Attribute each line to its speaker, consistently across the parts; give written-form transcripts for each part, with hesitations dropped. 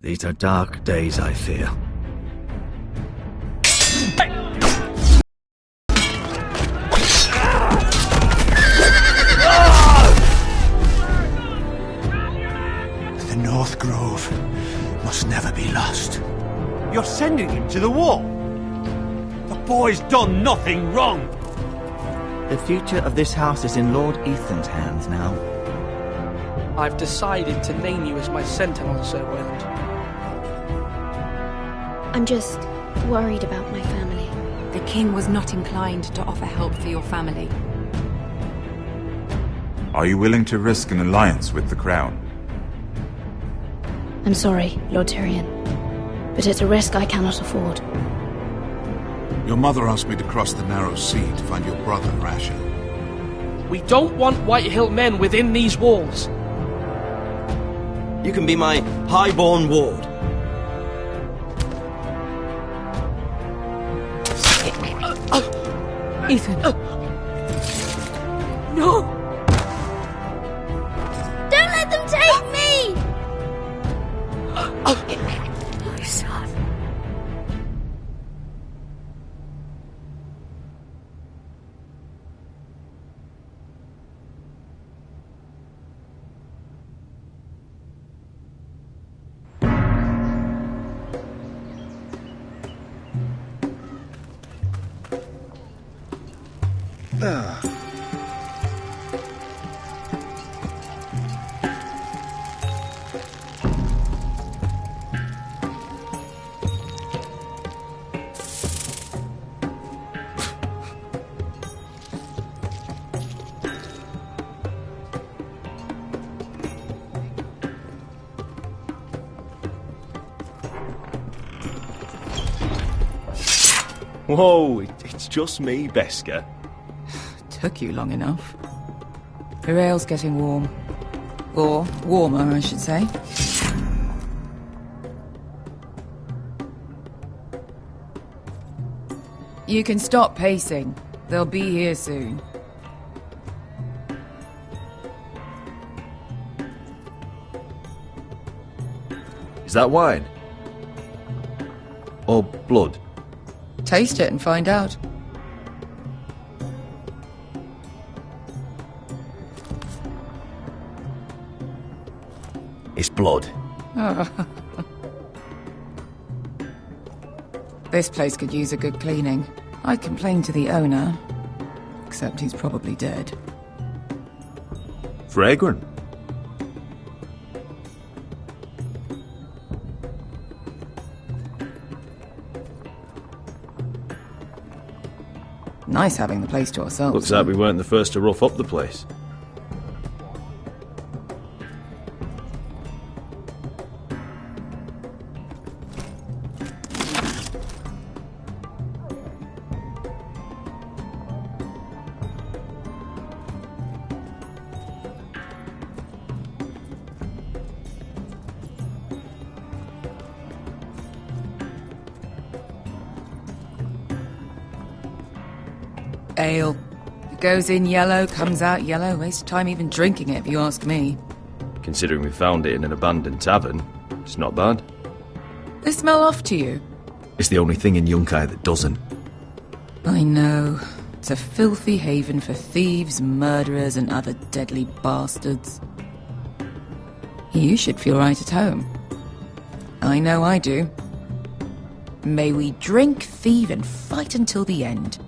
Speaker 1: These are dark days, I fear.
Speaker 2: The North Grove must never be lost.
Speaker 3: You're sending him to the war? The boy's done nothing wrong!
Speaker 1: The future of this house is in Lord Ethan's hands now.
Speaker 4: I've decided to name you as my sentinel, Sir Wayland.
Speaker 5: I'm just worried about my family.
Speaker 6: The king was not inclined to offer help for your family.
Speaker 7: Are you willing to risk an alliance with the Crown?
Speaker 5: I'm sorry, Lord Tyrion, but it's a risk I cannot afford.
Speaker 8: Your mother asked me to cross the narrow sea to find your brother, Rasher.
Speaker 4: We don't want Whitehill men within these walls.
Speaker 9: You can be my highborn ward.
Speaker 6: Ethan.
Speaker 5: No! Don't let them take me! My son.
Speaker 3: Whoa, it's just me, Beska.
Speaker 6: Took you long enough. The ale's getting warm. Or warmer, I should say. You can stop pacing. They'll be here soon.
Speaker 1: Is that wine? Or blood?
Speaker 6: Taste it and find out.
Speaker 1: It's blood.
Speaker 6: This place could use a good cleaning. I complained to the owner, except he's probably dead.
Speaker 1: Fragrant.
Speaker 6: Nice having the place to ourselves.
Speaker 3: Looks like we weren't the first to rough up the place.
Speaker 6: Ale. It goes in yellow, comes out yellow. Waste time even drinking it, if you ask me.
Speaker 3: Considering we found it in an abandoned tavern, it's not bad.
Speaker 6: They smell off to you?
Speaker 1: It's the only thing in Yunkai that doesn't.
Speaker 6: I know. It's a filthy haven for thieves, murderers, and other deadly bastards. You should feel right at home. I know I do. May we drink, thieve, and fight until the end.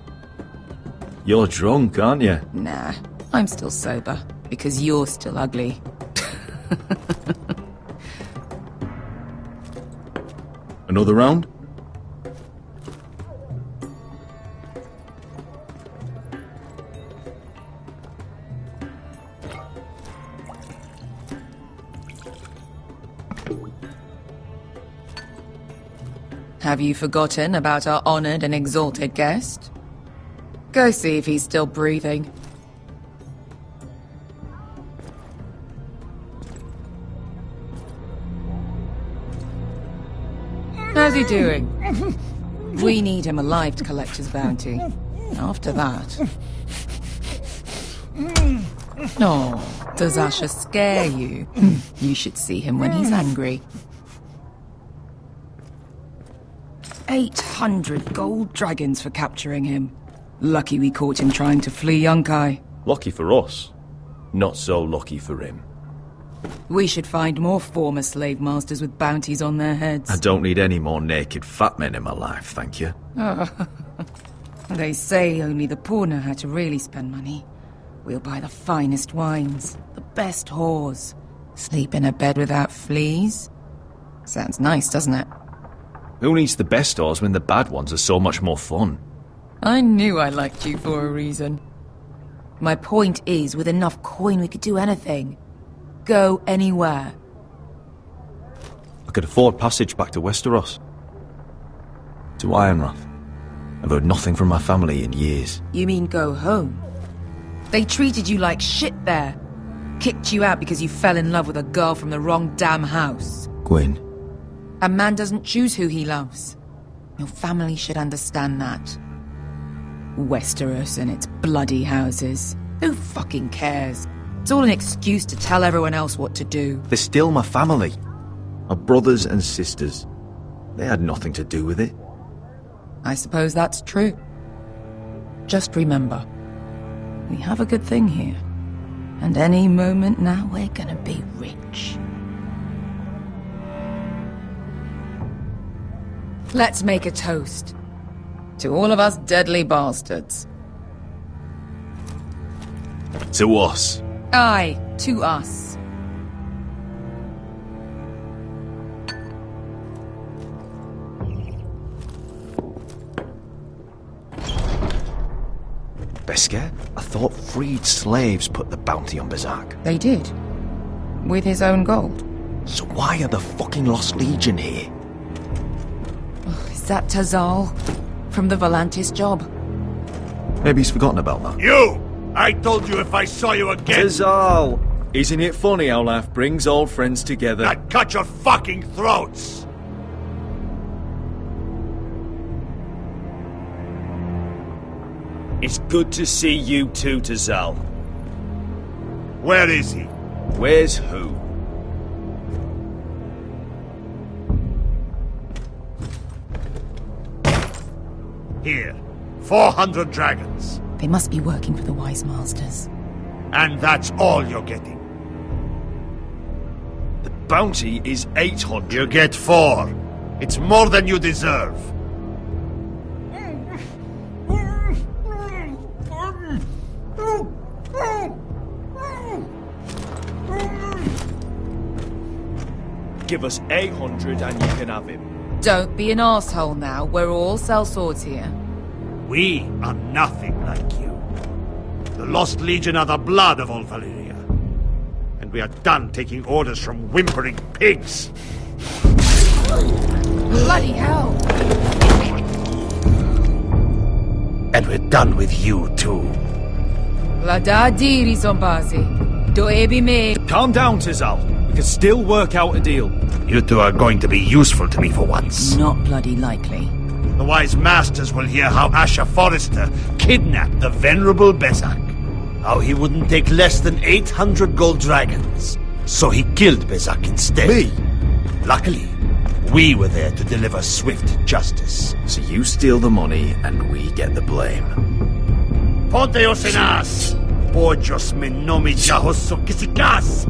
Speaker 3: You're drunk, aren't you?
Speaker 6: Nah, I'm still sober, because you're still ugly.
Speaker 3: Another round?
Speaker 6: Have you forgotten about our honoured and exalted guest? Go see if he's still breathing. How's he doing? We need him alive to collect his bounty. After that... Oh, does Asher scare you? You should see him when he's angry. 800 gold dragons for capturing him. Lucky we caught him trying to flee Yunkai.
Speaker 10: Lucky for us. Not so lucky for him.
Speaker 6: We should find more former slave masters with bounties on their heads.
Speaker 11: I don't need any more naked fat men in my life, thank you.
Speaker 6: They say only the poor know how to really spend money. We'll buy the finest wines, the best whores, sleep in a bed without fleas. Sounds nice, doesn't it?
Speaker 11: Who needs the best stores when the bad ones are so much more fun?
Speaker 6: I knew I liked you for a reason. My point is, with enough coin we could do anything. Go anywhere.
Speaker 11: I could afford passage back to Westeros. To Ironrath. I've heard nothing from my family in years.
Speaker 6: You mean go home? They treated you like shit there. Kicked you out because you fell in love with a girl from the wrong damn house.
Speaker 11: Gwyn.
Speaker 6: A man doesn't choose who he loves. Your family should understand that. Westeros and its bloody houses. Who fucking cares? It's all an excuse to tell everyone else what to do.
Speaker 11: They're still my family. My brothers and sisters. They had nothing to do with it.
Speaker 6: I suppose that's true. Just remember, we have a good thing here. And any moment now we're gonna be rich. Let's make a toast. To all of us deadly bastards.
Speaker 11: To us.
Speaker 6: Aye, to us.
Speaker 11: Beskar? I thought freed slaves put the bounty on Berserk.
Speaker 6: They did. With his own gold.
Speaker 11: So why are the fucking Lost Legion here?
Speaker 6: Oh, is that Tazal? From the Volantis job?
Speaker 11: Maybe he's forgotten about that.
Speaker 3: You! I told you if I saw you again...
Speaker 11: Tazal! Isn't it funny how life brings old friends together?
Speaker 3: I'd cut your fucking throats!
Speaker 10: It's good to see you too, Tazal.
Speaker 3: Where is he?
Speaker 10: Where's who?
Speaker 3: Here. 400 dragons.
Speaker 6: They must be working for the Wise Masters.
Speaker 3: And that's all you're getting.
Speaker 10: The bounty is 800.
Speaker 3: You get 4. It's more than you deserve.
Speaker 10: Give us 800 and you can have him.
Speaker 6: Don't be an asshole now. We're all sellswords here.
Speaker 3: We are nothing like you. The Lost Legion are the blood of old Valyria. And we are done taking orders from whimpering pigs.
Speaker 6: Bloody hell!
Speaker 3: And we're done with you, too.
Speaker 6: La da diri Zombasi. Do ebi me.
Speaker 10: Calm down, Tazal. We can still work out a deal.
Speaker 3: You two are going to be useful to me for once.
Speaker 6: Not bloody likely.
Speaker 3: The Wise Masters will hear how Asher Forrester kidnapped the venerable Bezak. How he wouldn't take less than 800 gold dragons. So he killed Bezak instead.
Speaker 11: Me?
Speaker 3: Luckily, we were there to deliver swift justice.
Speaker 11: So you steal the money and we get the blame.
Speaker 3: Ponteos en as! Pojos me nomi jahoso kisikas!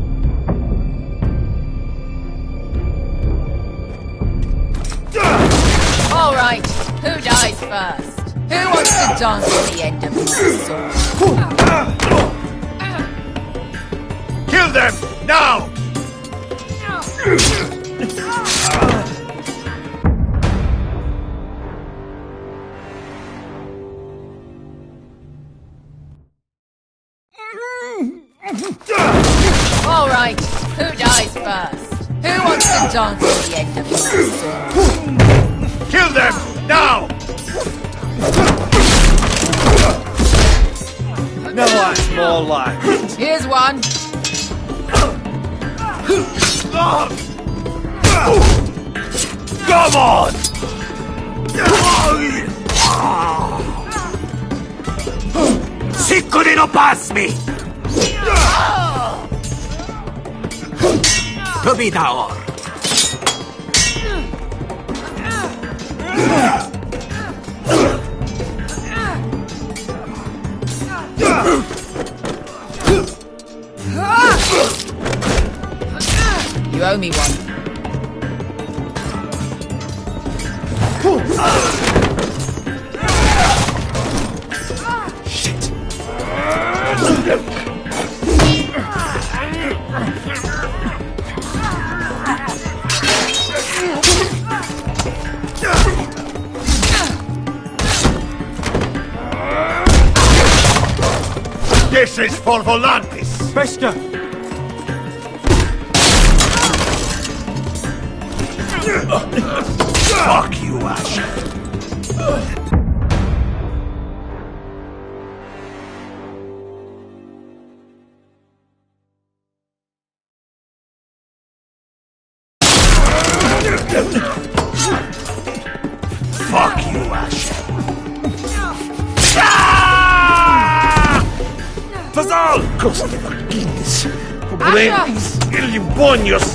Speaker 6: All right, who dies first? Who wants to dance at the end of my sword?
Speaker 3: Kill them, now!
Speaker 6: All right, who dies first? Who wants to dance at the end of my sword?
Speaker 3: Kill them, now!
Speaker 10: Now that's more like it.
Speaker 6: Here's one.
Speaker 3: Come on! Siccone no pasmi! Probidaor!
Speaker 6: You owe me one.
Speaker 3: Shit. This is for Volantis!
Speaker 11: Beskar!
Speaker 3: Fuck you, Ash! Fuck you, Ash!
Speaker 11: Fazal!
Speaker 3: Costa de Guinness! Problemas! Ilibonios!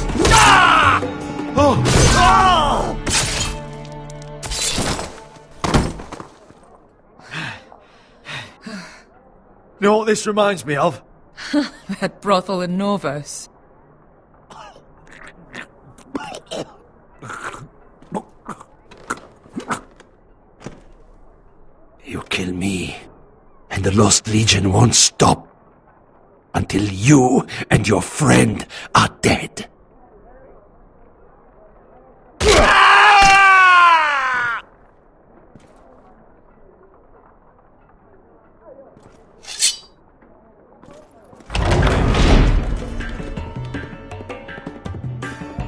Speaker 11: You know what this reminds me of?
Speaker 6: That brothel in Norvos.
Speaker 3: You kill me, and the Lost Legion won't stop until you and your friend are dead.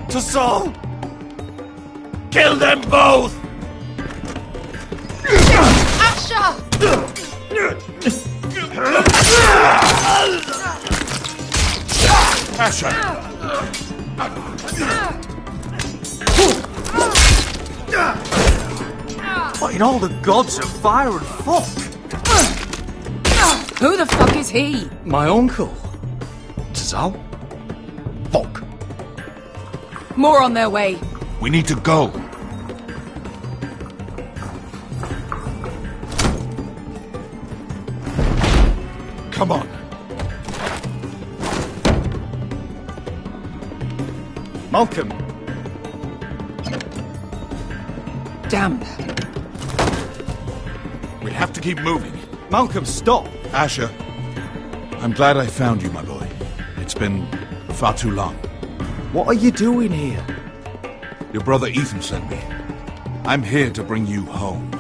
Speaker 11: To Saul!
Speaker 3: Kill them both!
Speaker 5: Asha!
Speaker 8: Asher!
Speaker 11: What in all the gods of fire and fuck?
Speaker 6: Who the fuck is he?
Speaker 11: My uncle. Tazal? Fuck.
Speaker 6: More on their way.
Speaker 8: We need to go. Come on.
Speaker 11: Malcolm.
Speaker 6: Damn.
Speaker 8: We have to keep moving.
Speaker 11: Malcolm, stop.
Speaker 8: Asher, I'm glad I found you, my boy. It's been far too long.
Speaker 11: What are you doing here?
Speaker 8: Your brother Ethan sent me. I'm here to bring you home.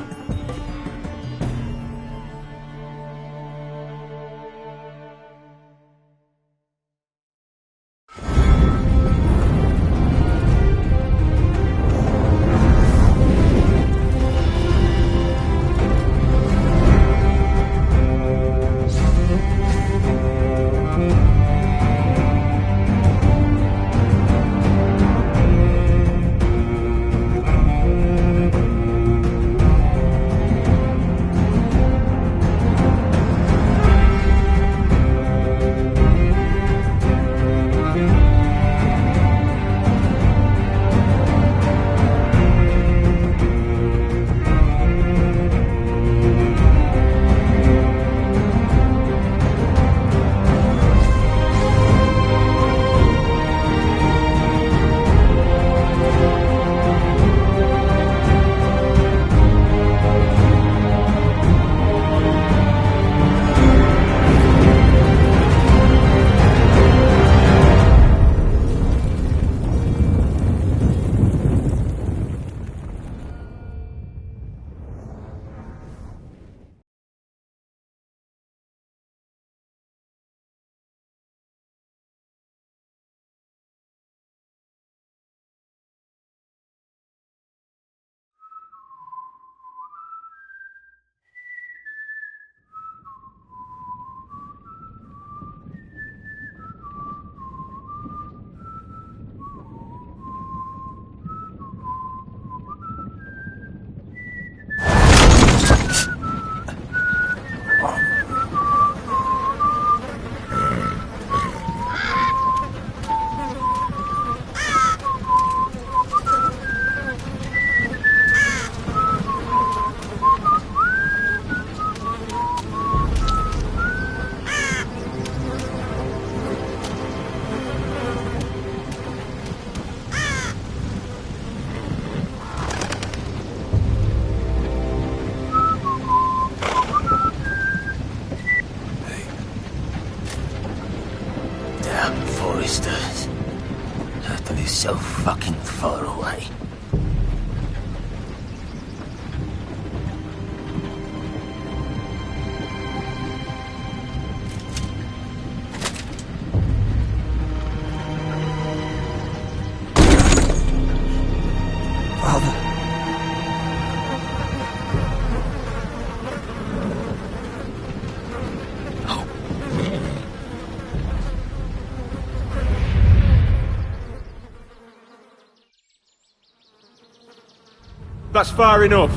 Speaker 10: that's far enough.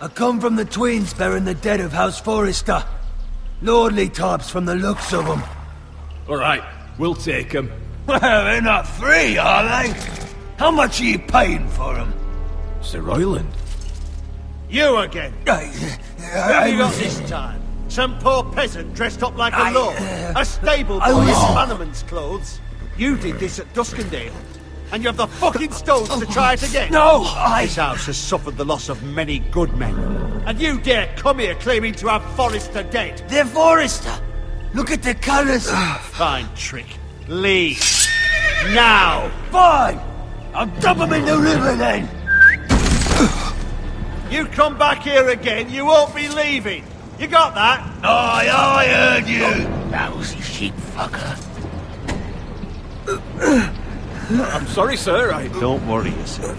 Speaker 2: I come from the twins bearing the dead of House Forrester. Lordly types from the looks of them.
Speaker 10: All right, we'll take them.
Speaker 2: Well, they're not free, are they? How much are you paying for them?
Speaker 10: Sir Royland.
Speaker 3: You again. Who have you got this time? Some poor peasant dressed up like a lord? A stable boy in bannerman's clothes? You did this at Duskendale, and you have the fucking stones to try it again?
Speaker 2: No,
Speaker 3: This house has suffered the loss of many good men, and you dare come here claiming to have Forrester dead?
Speaker 2: They're Forrester. Look at the colours.
Speaker 3: Fine trick. Leave. Now!
Speaker 2: Fine. I'll dump them in the river then.
Speaker 3: You come back here again, you won't be leaving. You got that?
Speaker 2: Aye, I heard you. Lousy sheep fucker.
Speaker 10: I'm sorry, sir.
Speaker 3: Don't worry yourself.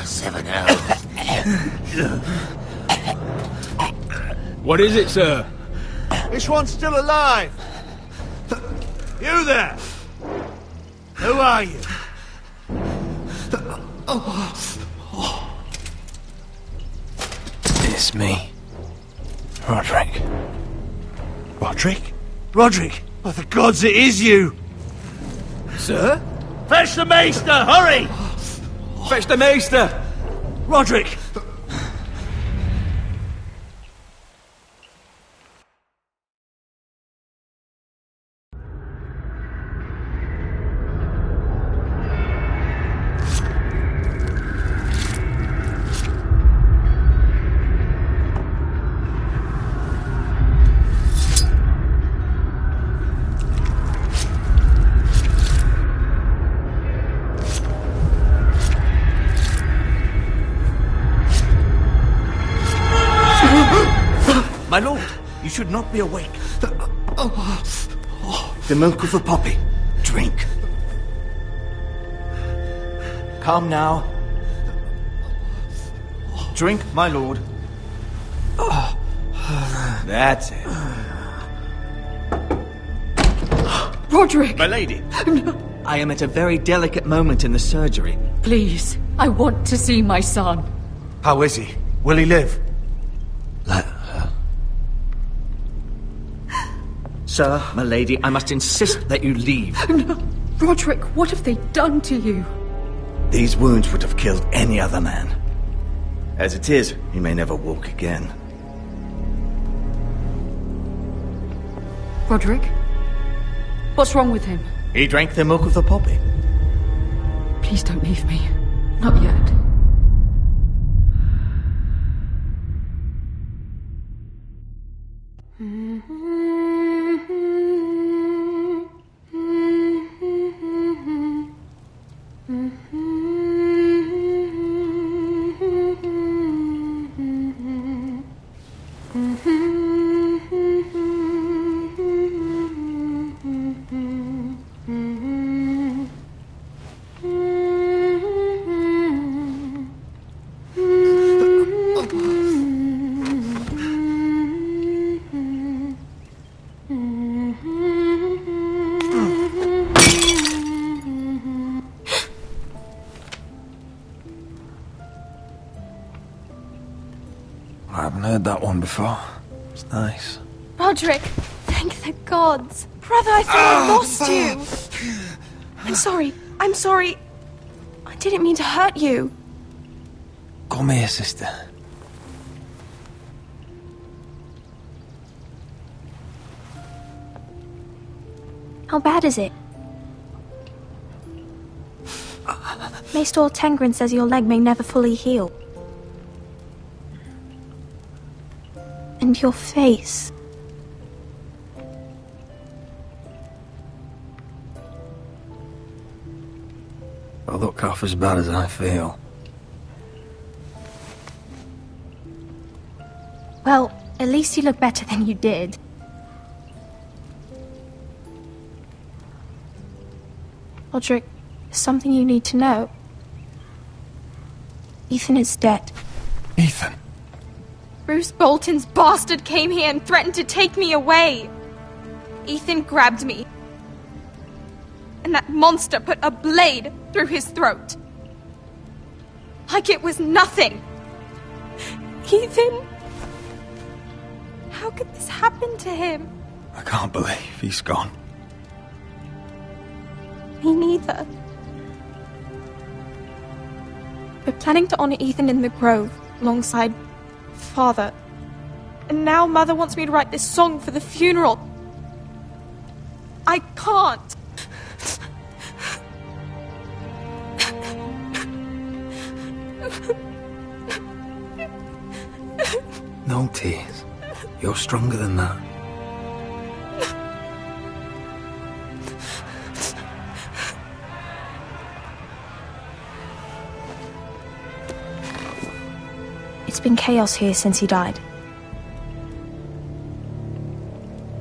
Speaker 2: 7 hours.
Speaker 10: What is it, sir?
Speaker 3: This one's still alive. You there? Who are you?
Speaker 2: It's me. Roderick.
Speaker 3: Roderick? Roderick? Oh, the gods, it is you!
Speaker 10: Sir?
Speaker 3: Fetch the maester, hurry!
Speaker 10: Fetch the maester!
Speaker 3: Roderick!
Speaker 1: My lord, you should not be awake. The milk of the poppy. Drink. Calm now. Drink, my lord. That's it.
Speaker 6: Roderick!
Speaker 1: My lady. I am at a very delicate moment in the surgery.
Speaker 6: Please, I want to see my son.
Speaker 2: How is he? Will he live?
Speaker 1: Let her. Sir, my lady, I must insist that you leave.
Speaker 6: No. Roderick, what have they done to you?
Speaker 1: These wounds would have killed any other man. As it is, he may never walk again.
Speaker 6: Roderick? What's wrong with him?
Speaker 1: He drank the milk of the poppy.
Speaker 6: Please don't leave me. Not yet.
Speaker 2: I haven't heard that one before. It's nice.
Speaker 5: Roderick, thank the gods. Brother, I thought I lost you. I'm sorry. I'm sorry. I didn't mean to hurt you.
Speaker 2: Come here, sister.
Speaker 5: How bad is it? Maester Tengrin says your leg may never fully heal. And your face.
Speaker 2: I look half as bad as I feel.
Speaker 5: Well, at least you look better than you did. Roderick, there's something you need to know. Ethan is dead.
Speaker 2: Ethan?
Speaker 5: Bruce Bolton's bastard came here and threatened to take me away. Ethan grabbed me. And and that monster put a blade through his throat. Like it was nothing. Ethan... How could this happen to him?
Speaker 8: I can't believe he's gone.
Speaker 5: Me neither. We're planning to honor Ethan in the Grove, alongside Father. And now Mother wants me to write this song for the funeral. I can't.
Speaker 2: No tears. You're stronger than that.
Speaker 5: It's been chaos here since he died.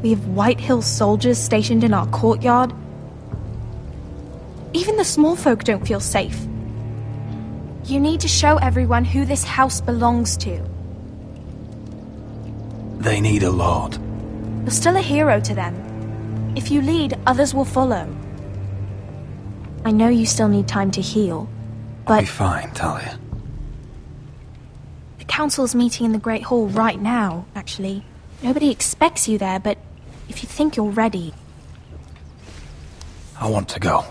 Speaker 5: We have White Hill soldiers stationed in our courtyard. Even the small folk don't feel safe. You need to show everyone who this house belongs to.
Speaker 2: They need a lord.
Speaker 5: You're still a hero to them. If you lead, others will follow. I know you still need time to heal, but...
Speaker 2: I'll be fine, Talia.
Speaker 5: The council's meeting in the Great Hall right now, actually. Nobody expects you there, but if you think you're ready...
Speaker 2: I want to go.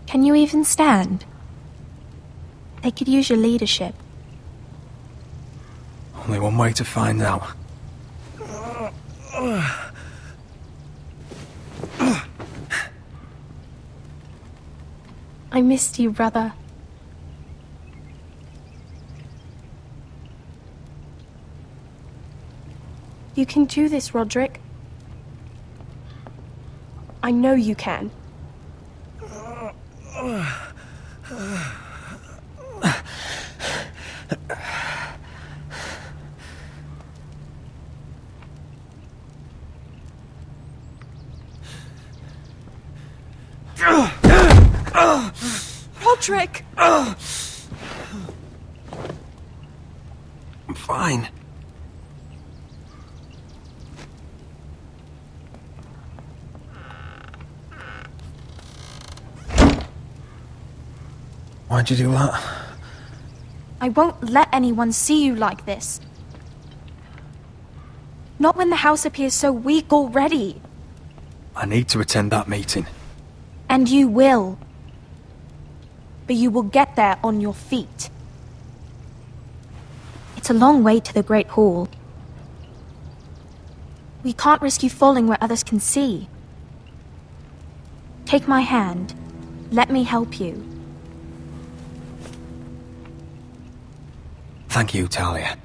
Speaker 5: Can you even stand? They could use your leadership.
Speaker 2: Only one way to find out.
Speaker 5: I missed you, brother. You can do this, Roderick. I know you can. Roderick!
Speaker 2: I'm fine. Why'd you do that?
Speaker 5: I won't let anyone see you like this. Not when the house appears so weak already.
Speaker 2: I need to attend that meeting.
Speaker 5: And you will. But you will get there on your feet. It's a long way to the Great Hall. We can't risk you falling where others can see. Take my hand. Let me help you.
Speaker 2: Thank you, Talia.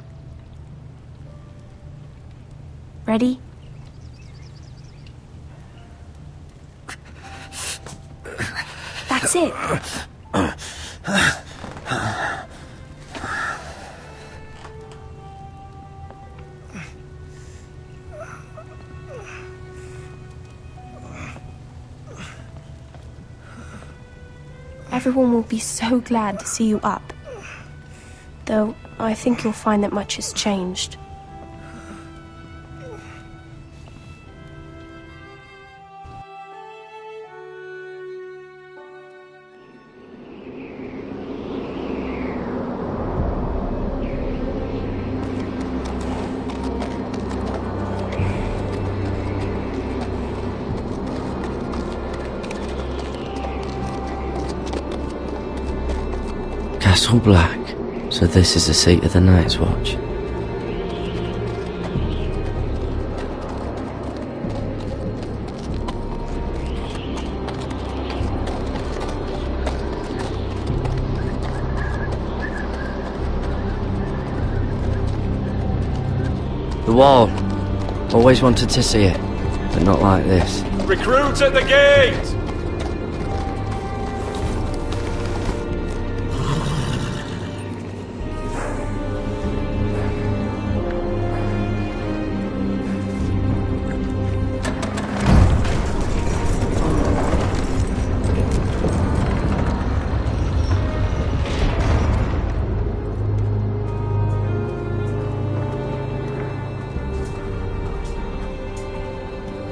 Speaker 5: Ready? That's it. Everyone will be so glad to see you up. Though, I think you'll find that much has changed.
Speaker 12: Castle Black. So this is the seat of the Night's Watch. The wall. Always wanted to see it, but not like this.
Speaker 10: Recruits at the gate!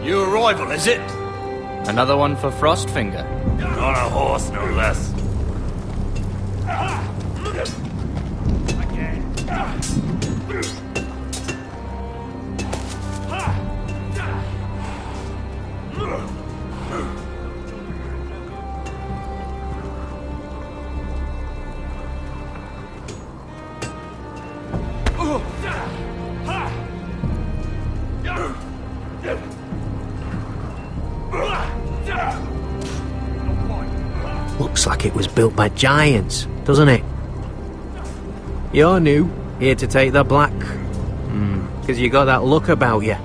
Speaker 3: New arrival, is it?
Speaker 12: Another one for Frostfinger.
Speaker 13: On a horse, no less.
Speaker 14: Looks like it was built by giants, doesn't it? You're new, here to take the black. Because you got that look about you.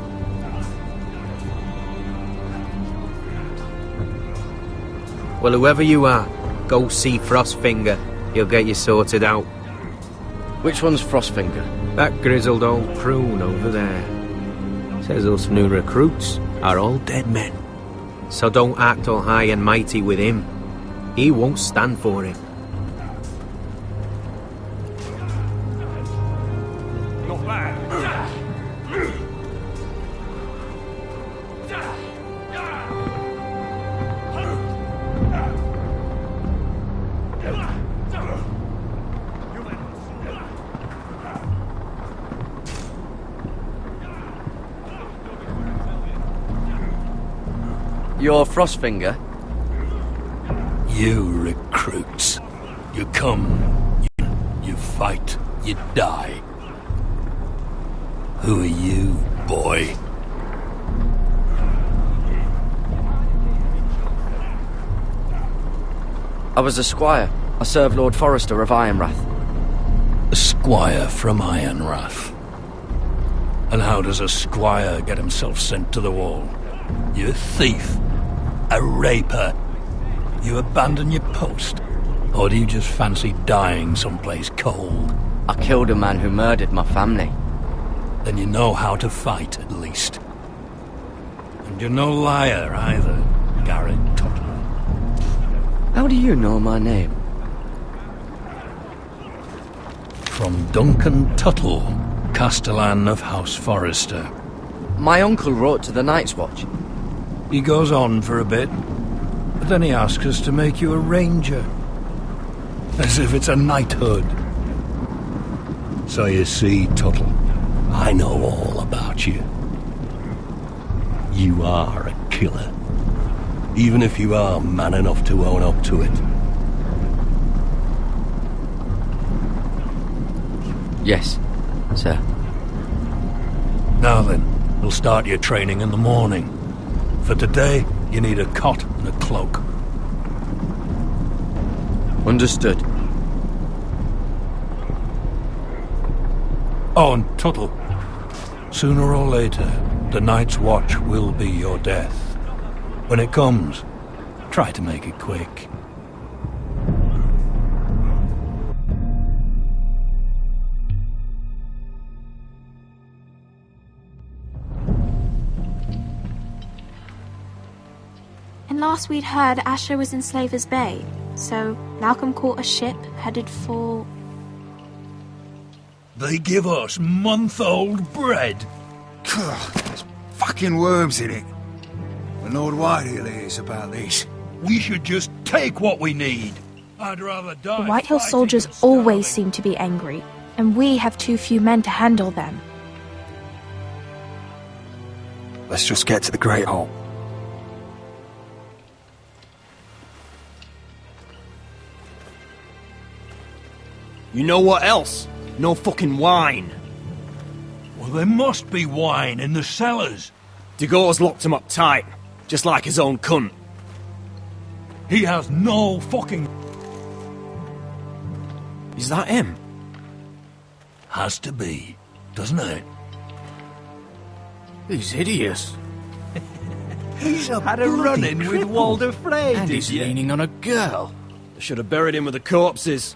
Speaker 14: Well, whoever you are, go see Frostfinger. He'll get you sorted out.
Speaker 12: Which one's Frostfinger?
Speaker 14: That grizzled old prune over there. Says us new recruits are all dead men. So don't act all high and mighty with him. He won't stand for it.
Speaker 13: Not bad.
Speaker 12: You're Frostfinger?
Speaker 13: You recruits. You come, you fight, you die. Who are you, boy?
Speaker 12: I was a squire. I served Lord Forrester of Ironrath.
Speaker 13: A squire from Ironrath. And how does a squire get himself sent to the wall? You a thief? A raper? You abandon your post? Or do you just fancy dying someplace cold?
Speaker 12: I killed a man who murdered my family.
Speaker 13: Then you know how to fight, at least. And you're no liar, either, Garrett Tuttle.
Speaker 12: How do you know my name?
Speaker 13: From Duncan Tuttle, Castellan of House Forrester.
Speaker 12: My uncle wrote to the Night's Watch.
Speaker 13: He goes on for a bit, but then he asks us to make you a ranger. As if it's a knighthood. So you see, Tuttle, I know all about you. You are a killer. Even if you are man enough to own up to it.
Speaker 12: Yes, sir.
Speaker 13: Now then, we'll start your training in the morning. For today, you need a cot and a cloak.
Speaker 12: Understood.
Speaker 13: Oh, and Tuttle, sooner or later, the Night's Watch will be your death. When it comes, try to make it quick.
Speaker 15: And last we'd heard, Asher was in Slaver's Bay, so Malcolm caught a ship headed for...
Speaker 13: They give us month-old bread.
Speaker 2: There's fucking worms in it. The Lord Whitehill hears about these.
Speaker 13: We should just take what we need. I'd rather die.
Speaker 15: The Whitehill soldiers always seem to be angry, and we have too few men to handle them.
Speaker 2: Let's just get to the Great Hall.
Speaker 10: You know what else? No fucking wine.
Speaker 13: Well, there must be wine in the cellars.
Speaker 10: Degor's locked him up tight, just like his own cunt.
Speaker 13: He has no fucking...
Speaker 10: Is that him?
Speaker 13: Has to be, doesn't it?
Speaker 14: He's hideous.
Speaker 2: He's
Speaker 10: Had a run-in with Walder Frey,
Speaker 11: And
Speaker 10: did
Speaker 11: he's
Speaker 10: you?
Speaker 11: leaning on a girl.
Speaker 10: I should have buried him with the corpses.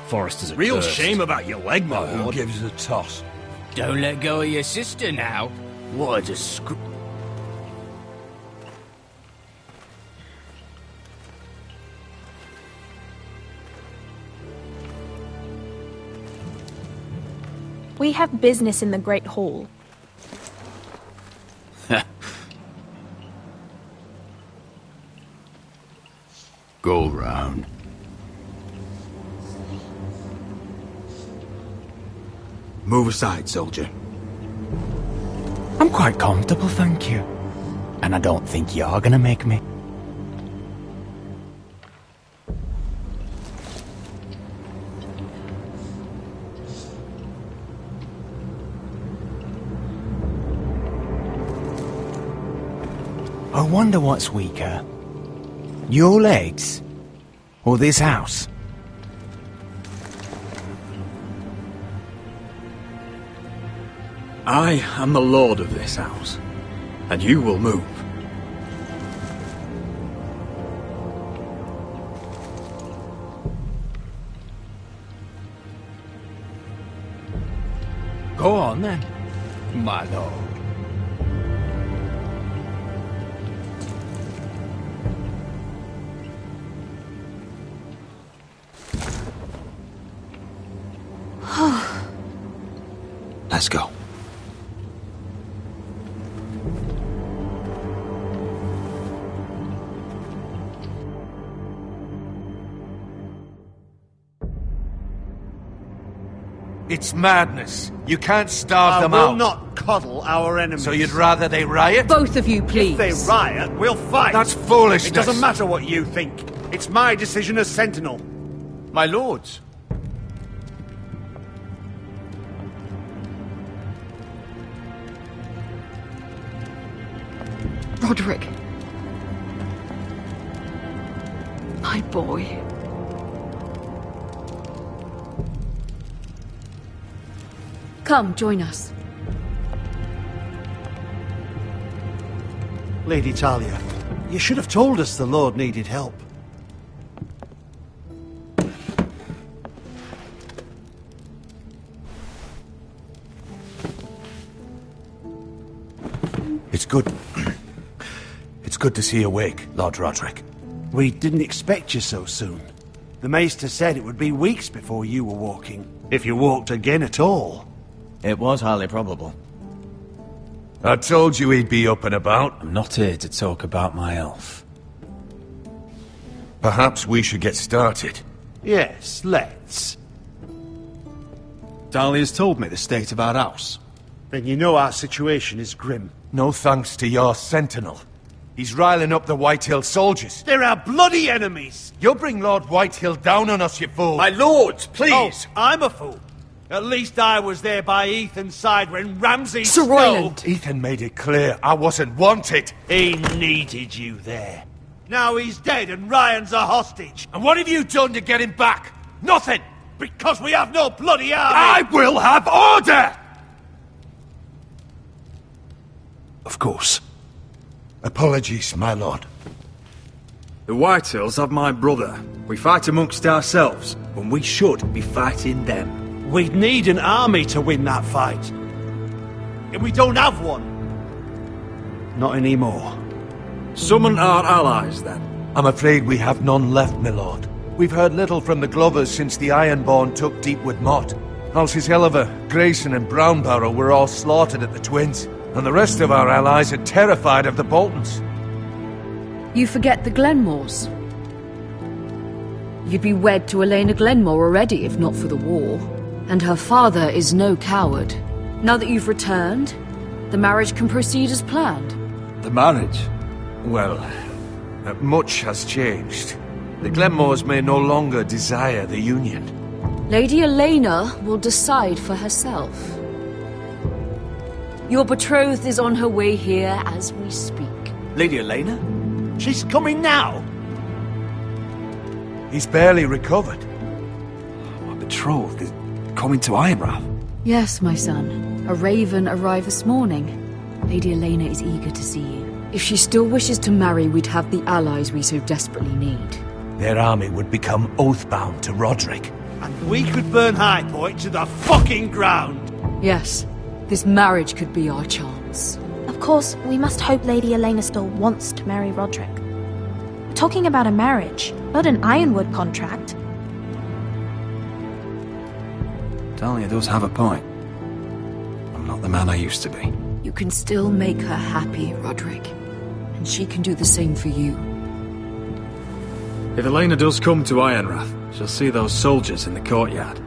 Speaker 11: Forrester's a
Speaker 10: Real
Speaker 11: cursed.
Speaker 10: shame about your leg, my
Speaker 13: Who
Speaker 10: lord.
Speaker 13: gives a toss?
Speaker 11: Don't let go of your sister now. What a disgrace.
Speaker 15: We have business in the Great Hall.
Speaker 16: Go round.
Speaker 17: Move aside, soldier. I'm quite comfortable, thank you. And I don't think you're gonna make me. I wonder what's weaker. Your legs? Or this house?
Speaker 11: I am the lord of this house, and you will move.
Speaker 17: Go on then, my lord.
Speaker 11: Let's go.
Speaker 2: It's madness. You can't starve them out.
Speaker 3: I will not coddle our enemies.
Speaker 2: So you'd rather they riot?
Speaker 18: Both of you, please.
Speaker 3: If they riot, we'll fight.
Speaker 2: That's foolishness.
Speaker 3: It doesn't matter what you think. It's my decision as Sentinel.
Speaker 1: My lords.
Speaker 18: Roderick. My boy. Come, join us.
Speaker 3: Lady Talia, you should have told us the Lord needed help.
Speaker 2: It's good. It's good to see you awake, Lord Roderick.
Speaker 3: We didn't expect you so soon. The Maester said it would be weeks before you were walking, if you walked again at all.
Speaker 1: It was highly probable.
Speaker 2: I told you he'd be up and about.
Speaker 17: I'm not here to talk about my elf.
Speaker 2: Perhaps we should get started.
Speaker 3: Yes, let's.
Speaker 11: Dahlia's told me the state of our house.
Speaker 3: Then you know our situation is grim.
Speaker 2: No thanks to your sentinel. He's riling up the Whitehill soldiers.
Speaker 3: They're our bloody enemies!
Speaker 2: You'll bring Lord Whitehill down on us, you fool!
Speaker 3: My lords, please! Oh, I'm a fool. At least I was there by Ethan's side when Ramsay
Speaker 18: Sir Royland!
Speaker 2: Ethan made it clear I wasn't wanted.
Speaker 3: He needed you there. Now he's dead and Ryan's a hostage.
Speaker 2: And what have you done to get him back? Nothing!
Speaker 3: Because we have no bloody army!
Speaker 2: I will have order! Of course. Apologies, my lord.
Speaker 11: The Whitehills have my brother. We fight amongst ourselves, when we should be fighting them.
Speaker 3: We'd need an army to win that fight. And we don't have one. Not anymore.
Speaker 11: Summon our allies, then.
Speaker 2: I'm afraid we have none left, my lord. We've heard little from the Glovers since the Ironborn took Deepwood Motte. Halsey's Helliver, Grayson and Brownbarrow were all slaughtered at the Twins, and the rest of our allies are terrified of the Boltons.
Speaker 18: You forget the Glenmores. You'd be wed to Elena Glenmore already if not for the war. And her father is no coward. Now that you've returned, the marriage can proceed as planned.
Speaker 11: The marriage?
Speaker 2: Well, much has changed. The Glenmores may no longer desire the union.
Speaker 18: Lady Elena will decide for herself. Your betrothed is on her way here as we speak.
Speaker 1: Lady Elena?
Speaker 3: She's coming now!
Speaker 2: He's barely recovered.
Speaker 11: My betrothed is coming to Ironrath.
Speaker 18: Yes, my son. A raven arrived this morning. Lady Elena is eager to see you. If she still wishes to marry, we'd have the allies we so desperately need.
Speaker 2: Their army would become oathbound to Roderick.
Speaker 3: And we could burn High Point to the fucking ground!
Speaker 18: Yes, this marriage could be our chance.
Speaker 15: Of course, we must hope Lady Elena still wants to marry Roderick. We're talking about a marriage, not an Ironwood contract.
Speaker 11: Dahlia does have a point. I'm not the man I used to be.
Speaker 18: You can still make her happy, Roderick. And she can do the same for you.
Speaker 16: If Elena does come to Ironrath, she'll see those soldiers in the courtyard.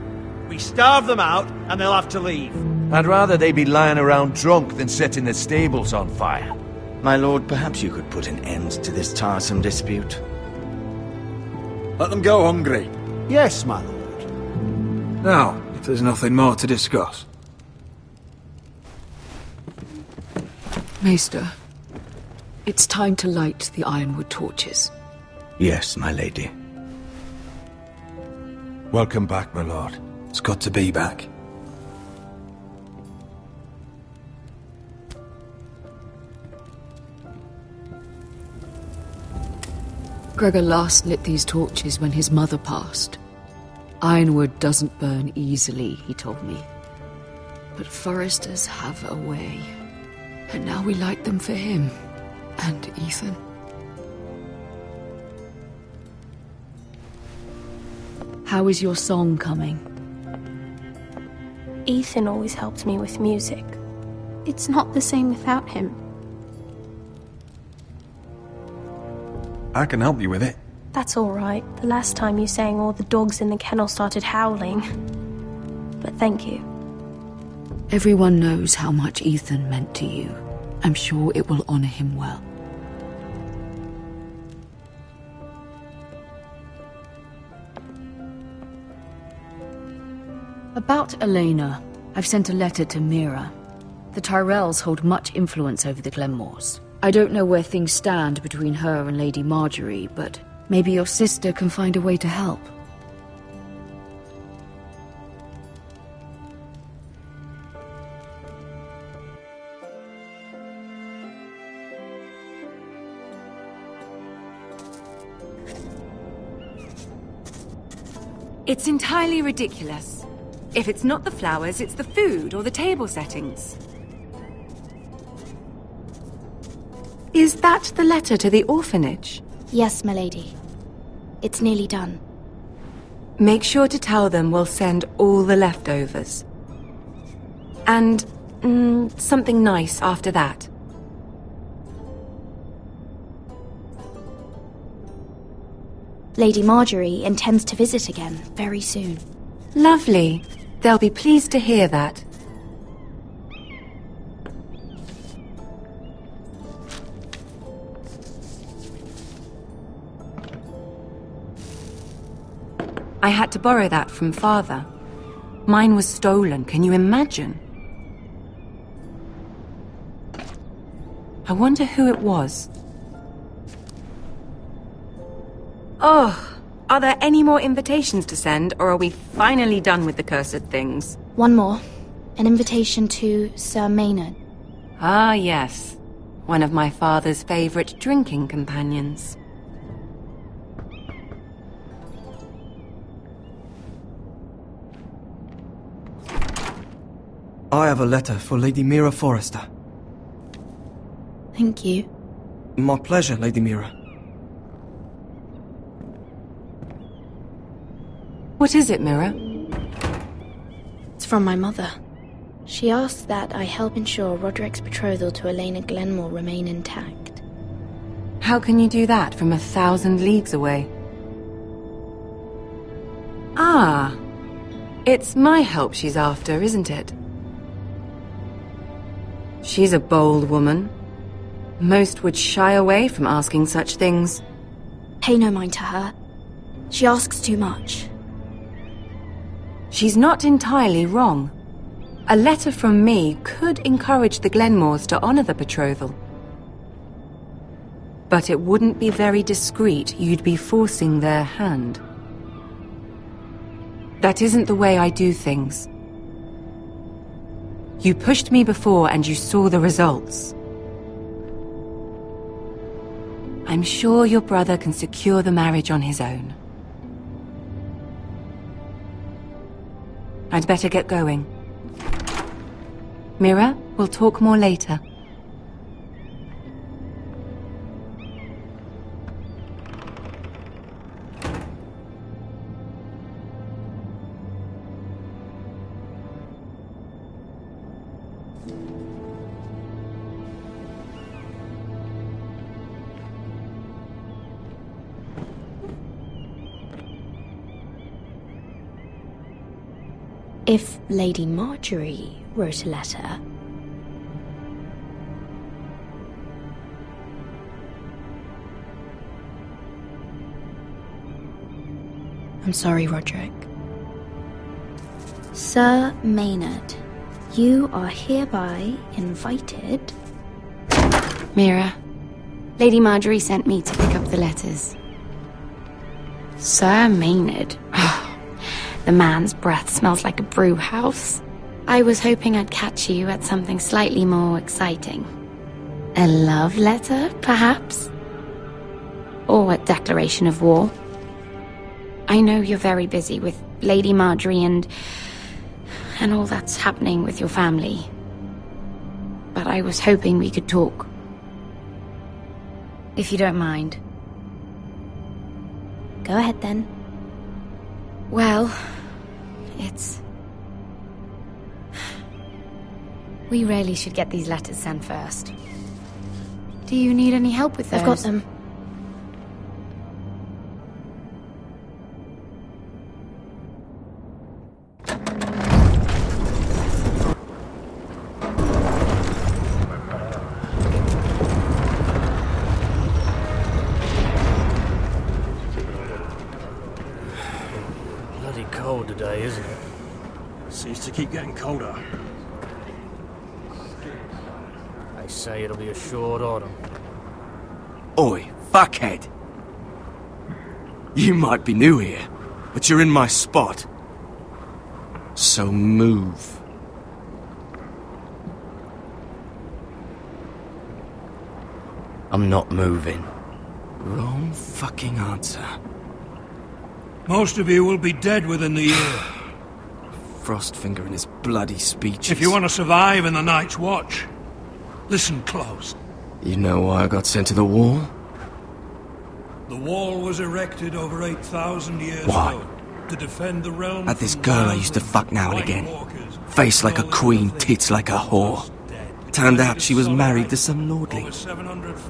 Speaker 3: We starve them out, and they'll have to leave.
Speaker 2: I'd rather they be lying around drunk than setting the stables on fire.
Speaker 1: My lord, perhaps you could put an end to this tiresome dispute.
Speaker 16: Let them go hungry.
Speaker 3: Yes, my lord.
Speaker 16: Now, if there's nothing more to discuss.
Speaker 18: Maester, it's time to light the ironwood torches.
Speaker 1: Yes, my lady.
Speaker 2: Welcome back, my lord.
Speaker 16: It's good to be back.
Speaker 18: Gregor last lit these torches when his mother passed. Ironwood doesn't burn easily, he told me. But foresters have a way. And now we light them for him. And Ethan. How is your song coming?
Speaker 5: Ethan always helps me with music. It's not the same without him.
Speaker 16: I can help you with it.
Speaker 5: That's all right. The last time you sang, all the dogs in the kennel started howling. But thank you.
Speaker 18: Everyone knows how much Ethan meant to you. I'm sure it will honor him well. About Elena, I've sent a letter to Mira. The Tyrells hold much influence over the Glenmores. I don't know where things stand between her and Lady Marjorie, but maybe your sister can find a way to help.
Speaker 19: It's entirely ridiculous. If it's not the flowers, it's the food or the table settings. Is that the letter to the orphanage?
Speaker 15: Yes, my lady. It's nearly done.
Speaker 19: Make sure to tell them we'll send all the leftovers. And something nice after that.
Speaker 15: Lady Marjorie intends to visit again very soon.
Speaker 19: Lovely. They'll be pleased to hear that. I had to borrow that from Father. Mine was stolen, can you imagine? I wonder who it was. Oh, are there any more invitations to send, or are we finally done with the cursed things?
Speaker 15: One more. An invitation to Sir Maynard.
Speaker 19: Ah, yes. One of my father's favorite drinking companions.
Speaker 20: I have a letter for Lady Mira Forrester.
Speaker 15: Thank you.
Speaker 20: My pleasure, Lady Mira.
Speaker 19: What is it, Mira?
Speaker 15: It's from my mother. She asks that I help ensure Roderick's betrothal to Elena Glenmore remain intact.
Speaker 19: How can you do that from 1,000 leagues away? Ah, it's my help she's after, isn't it? She's a bold woman. Most would shy away from asking such things.
Speaker 15: Pay no mind to her. She asks too much.
Speaker 19: She's not entirely wrong. A letter from me could encourage the Glenmores to honor the betrothal. But it wouldn't be very discreet. You'd be forcing their hand. That isn't the way I do things. You pushed me before and you saw the results. I'm sure your brother can secure the marriage on his own. I'd better get going. Mira, we'll talk more later.
Speaker 15: If Lady Marjorie wrote a letter... I'm sorry, Roderick. Sir Maynard, you are hereby invited...
Speaker 19: Mira, Lady Marjorie sent me to pick up the letters. Sir Maynard? The man's breath smells like a brew house. I was hoping I'd catch you at something slightly more exciting. A love letter, perhaps? Or a declaration of war? I know you're very busy with Lady Marjorie and all that's happening with your family. But I was hoping we could talk. If you don't mind.
Speaker 15: Go ahead, then.
Speaker 19: Well, it's... We really should get these letters sent first. Do you need any help with those?
Speaker 15: I've got them.
Speaker 10: Cold today, isn't it? Seems to keep getting colder. They say it'll be a short autumn.
Speaker 20: Oi, fuckhead! You might be new here, but you're in my spot. So move.
Speaker 12: I'm not moving.
Speaker 20: Wrong fucking answer.
Speaker 13: Most of you will be dead within the year.
Speaker 20: Frostfinger and his bloody speeches.
Speaker 13: If you want to survive in the Night's Watch, listen close.
Speaker 20: You know why I got sent to the wall?
Speaker 13: The wall was erected over 8,000 years
Speaker 20: Why?
Speaker 13: ago to defend the realm.
Speaker 20: Had this girl I used to fuck now and again. Face like a queen, tits like a whore. Turned out she was married to some lordling.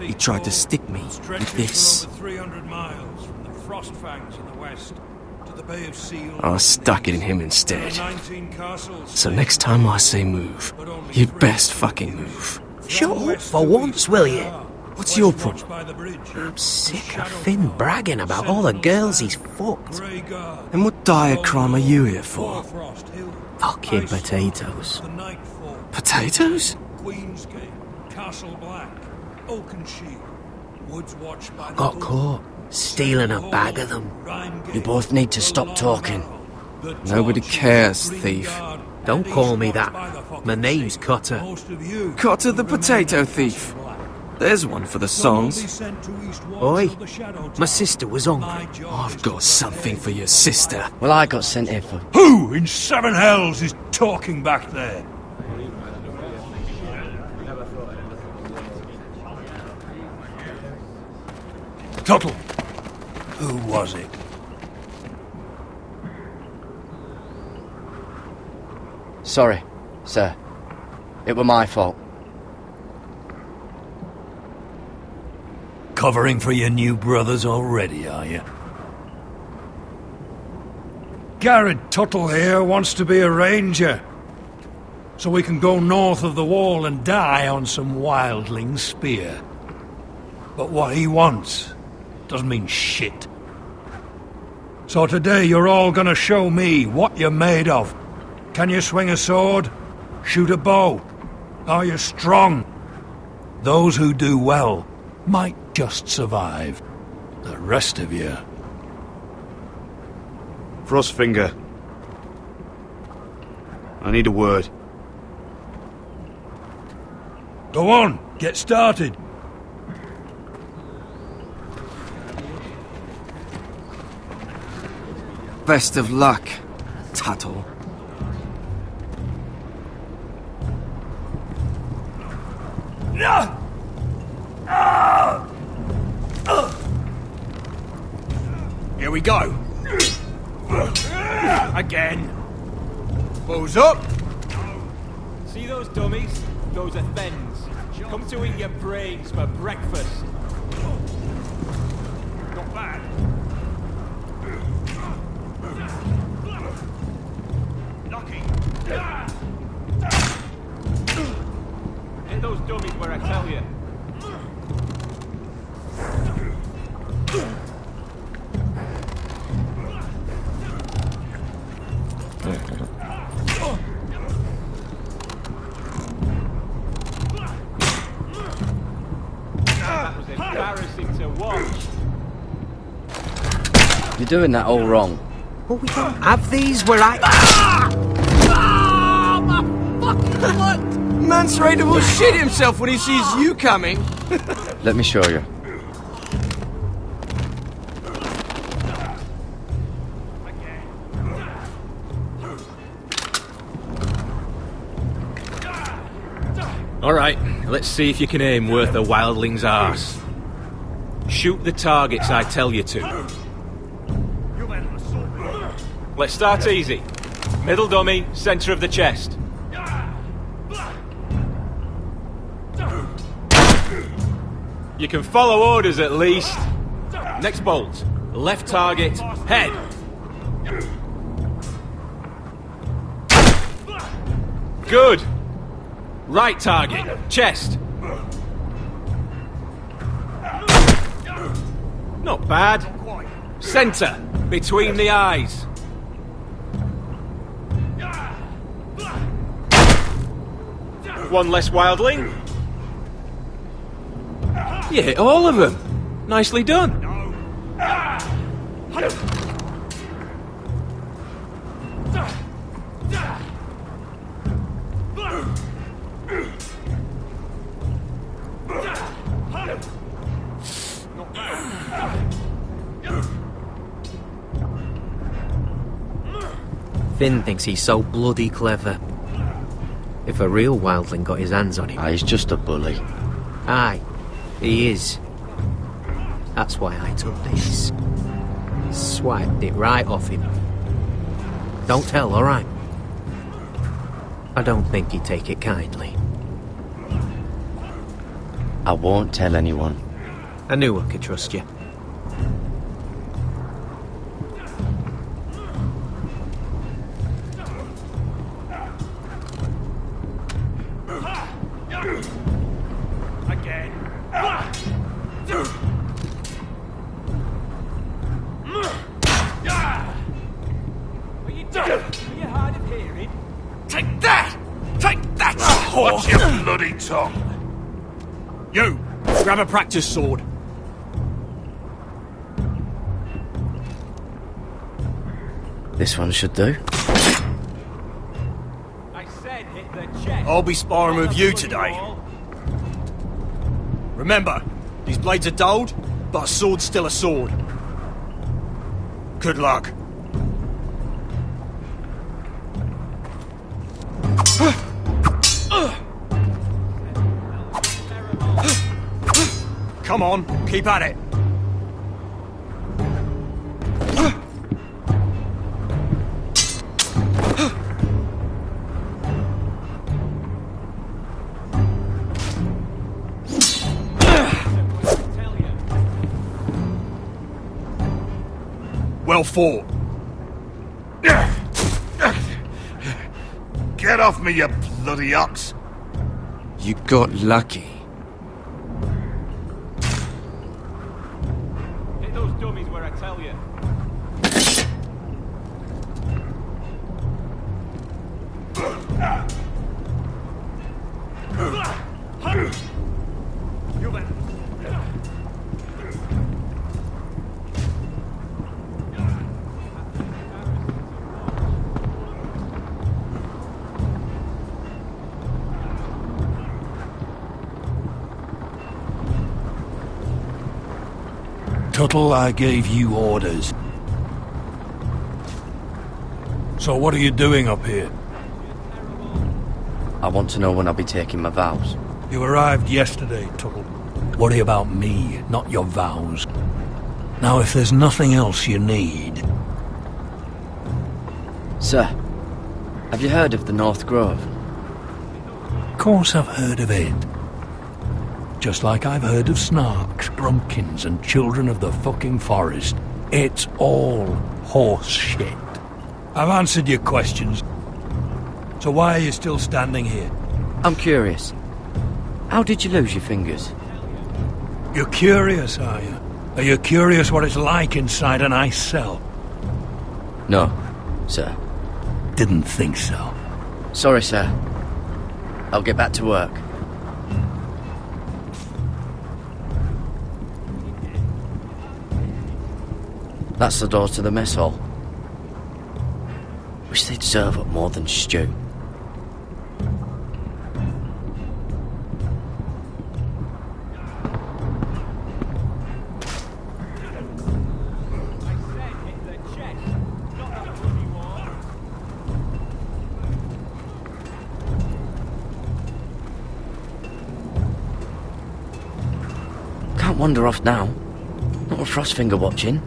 Speaker 20: He tried to stick me with this.
Speaker 13: 300 miles from the Frostfangs in the west to the Bay of Seals.
Speaker 20: I stuck it in him instead. So next time I say move, you'd best fucking move.
Speaker 14: Shut up for once, will you?
Speaker 20: What's your problem?
Speaker 14: I'm sick of Finn bragging about all the girls he's fucked.
Speaker 20: And what dire crime are you here for?
Speaker 14: Fucking potatoes.
Speaker 20: Potatoes?
Speaker 13: Queensgate, Castle Black, Oakenshield, Woods Watch by the
Speaker 14: Got caught stealing a bag of them.
Speaker 12: You both need to stop talking.
Speaker 20: Nobody cares, thief.
Speaker 14: Don't call me that. My name's Cutter.
Speaker 20: Cotter the potato thief. There's one for the songs.
Speaker 14: Oi, my sister was hungry.
Speaker 20: I've got something for your sister.
Speaker 12: Well, I got sent here for...
Speaker 13: Who in seven hells is talking back there? Tuttle, who was it?
Speaker 12: Sorry, sir. It were my fault.
Speaker 13: Covering for your new brothers already, are you? Garrett Tuttle here wants to be a ranger, so we can go north of the wall and die on some wildling spear. But what he wants doesn't mean shit. So today you're all gonna show me what you're made of. Can you swing a sword? Shoot a bow? Are you strong? Those who do well might just survive. The rest of you...
Speaker 8: Frostfinger. I need a word.
Speaker 13: Go on, get started.
Speaker 20: Best of luck, Tuttle.
Speaker 3: Here we go. Again. Bows up.
Speaker 21: See those dummies? Those are thens. Come to eat your brains for breakfast.
Speaker 3: Not bad. Lucky.
Speaker 21: That was embarrassing to watch.
Speaker 12: You're doing that all wrong.
Speaker 14: Well, we don't have these where I...
Speaker 20: Man's ready to shit himself when he sees you coming.
Speaker 12: Let me show you.
Speaker 21: Alright, let's see if you can aim worth a wildling's arse. Shoot the targets I tell you to. Let's start easy. Middle dummy, centre of the chest. You can follow orders at least. Next bolt. Left target, head. Good. Right target, chest. Not bad. Centre, between the eyes. One less wildling. You hit all of them. Nicely done.
Speaker 14: Finn thinks he's so bloody clever. If a real wildling got his hands on him...
Speaker 12: He's just a bully.
Speaker 14: Aye, he is. That's why I took this. Swiped it right off him. Don't tell, alright? I don't think he'd take it kindly.
Speaker 12: I won't tell anyone.
Speaker 14: I knew I could trust you.
Speaker 2: Take that! Take that! Watch your bloody tongue!
Speaker 10: You! Grab a practice sword.
Speaker 12: This one should do.
Speaker 21: I said hit the chest.
Speaker 10: I'll be sparring with you today. Remember, these blades are dulled, but a sword's still a sword. Good luck. Come on, keep at it. Well fought.
Speaker 2: Get off me, you bloody ox!
Speaker 20: You got lucky.
Speaker 21: Hit those dummies where I tell you.
Speaker 13: Tuttle, I gave you orders. So what are you doing up here?
Speaker 12: I want to know when I'll be taking my vows.
Speaker 13: You arrived yesterday, Tuttle. Worry about me, not your vows. Now, if there's nothing else you need...
Speaker 12: Sir, have you heard of the North Grove?
Speaker 13: Of course I've heard of it. Just like I've heard of snarks, grumpkins, and children of the fucking forest. It's all horse shit. I've answered your questions. So why are you still standing here?
Speaker 12: I'm curious. How did you lose your fingers?
Speaker 13: You're curious, are you? Are you curious what it's like inside an ice cell?
Speaker 12: No, sir.
Speaker 13: didn't think so.
Speaker 12: Sorry, sir. I'll get back to work. That's the door to the mess hall. Wish they'd serve up more than stew. Can't wander off now. Not with Frostfinger watching.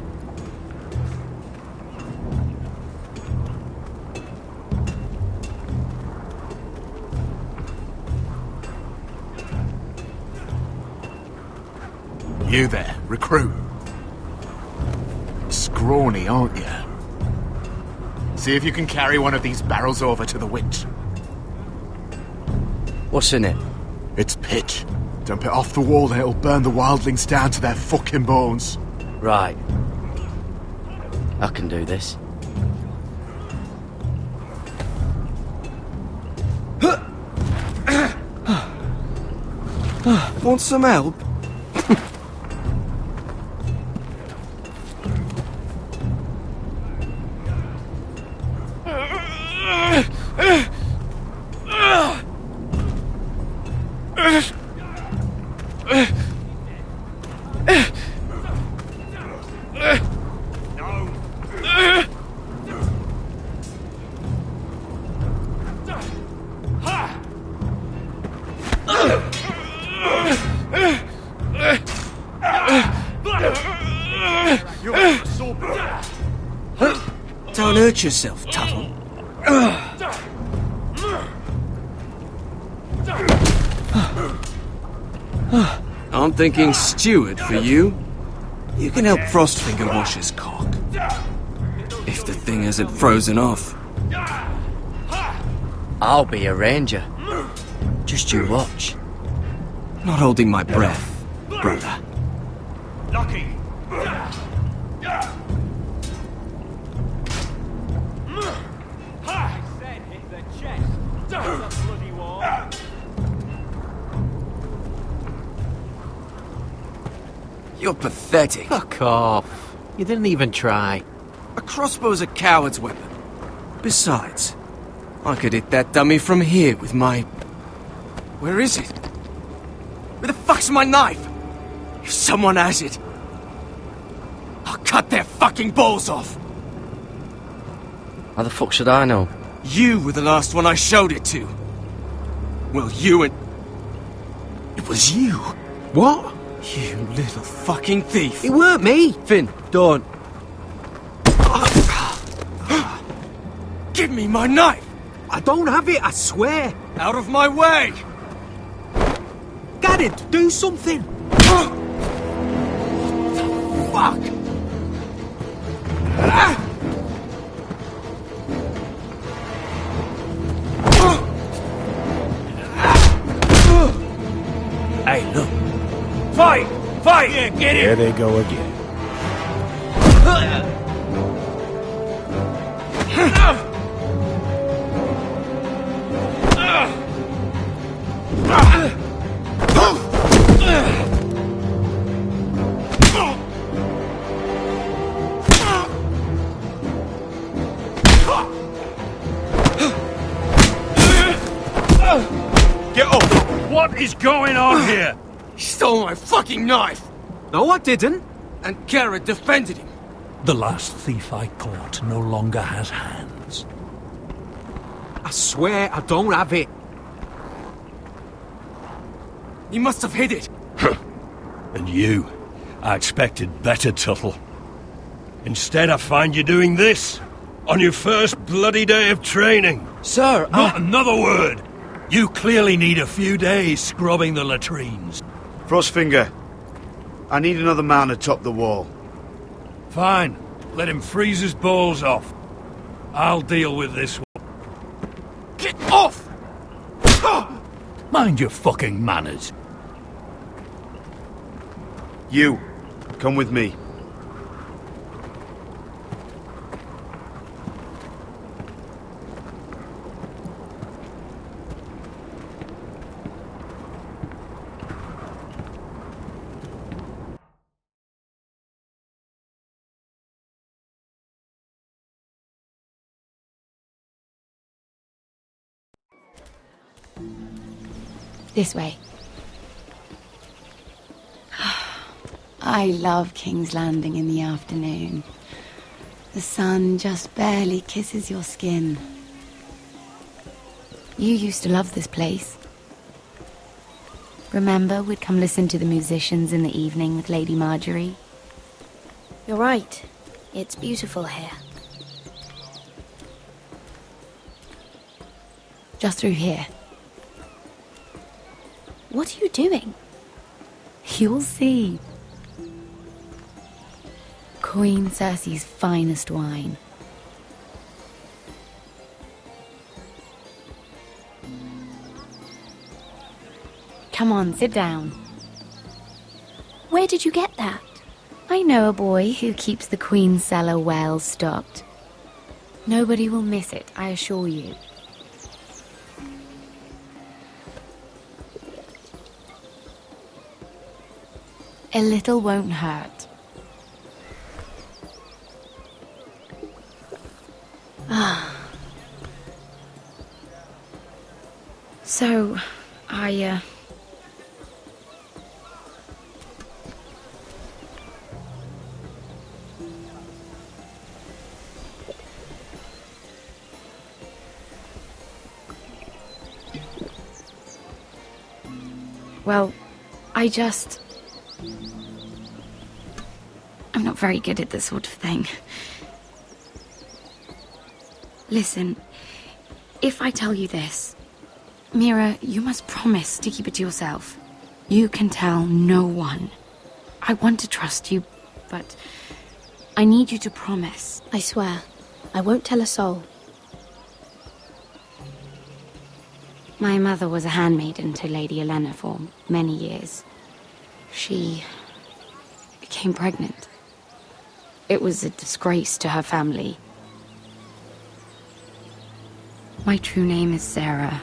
Speaker 17: You there, recruit. Scrawny, aren't you? See if you can carry one of these barrels over to the winch.
Speaker 12: What's in it?
Speaker 17: It's pitch. Dump it off the wall and it'll burn the wildlings down to their fucking bones.
Speaker 12: Right. I can do this.
Speaker 20: Want some help? Don't hurt yourself, Tuttle. I'm thinking steward for you. You can help Frostfinger wash his cock. If the thing hasn't frozen off.
Speaker 12: I'll be a ranger. Just you watch.
Speaker 20: Not holding my breath, brother.
Speaker 3: Lucky.
Speaker 20: You're pathetic.
Speaker 14: Fuck off. You didn't even try.
Speaker 20: A crossbow's a coward's weapon. Besides, I could hit that dummy from here with my... Where is it? Where the fuck's my knife? If someone has it, I'll cut their fucking balls off.
Speaker 12: How the fuck should I know?
Speaker 20: You were the last one I showed it to. Well, you and... It was you.
Speaker 14: What?
Speaker 20: You little fucking thief.
Speaker 14: It weren't me.
Speaker 12: Finn, don't.
Speaker 20: Give me my knife.
Speaker 14: I don't have it, I swear.
Speaker 20: Out of my way.
Speaker 14: Garrett, do something.
Speaker 20: Fuck.
Speaker 13: Hey, look. Fight! Fight! Yeah, get it!
Speaker 7: There they go again.
Speaker 13: Get up! What is going on here?
Speaker 20: He stole my fucking knife!
Speaker 14: No, I didn't.
Speaker 20: And Garrett defended him.
Speaker 13: The last thief I caught no longer has hands.
Speaker 14: I swear I don't have it.
Speaker 20: He must have hid it.
Speaker 13: And you, I expected better, Tuttle. Instead, I find you doing this on your first bloody day of training.
Speaker 12: Sir,
Speaker 13: Not another word. You clearly need a few days scrubbing the latrines.
Speaker 1: Frostfinger, I need another man atop the wall.
Speaker 13: Fine. Let him freeze his balls off. I'll deal with this one.
Speaker 20: Get off!
Speaker 13: Mind your fucking manners.
Speaker 1: You, come with me.
Speaker 19: This way. I love King's Landing in the afternoon. The sun just barely kisses your skin. You used to love this place. Remember, we'd come listen to the musicians in the evening with Lady Marjorie?
Speaker 15: You're right. It's beautiful here.
Speaker 19: Just through here.
Speaker 15: What are you doing?
Speaker 19: You'll see. Queen Cersei's finest wine. Come on, sit down.
Speaker 15: Where did you get that?
Speaker 19: I know a boy who keeps the Queen's cellar well stocked. Nobody will miss it, I assure you. A little won't hurt. Ah. So, Well, I'm not very good at this sort of thing. Listen, if I tell you this, Mira, you must promise to keep it to yourself. You can tell no one. I want to trust you, but I need you to promise.
Speaker 15: I swear, I won't tell a soul.
Speaker 19: My mother was a handmaiden to Lady Olenna for many years. She became pregnant. It was a disgrace to her family. My true name is Sarah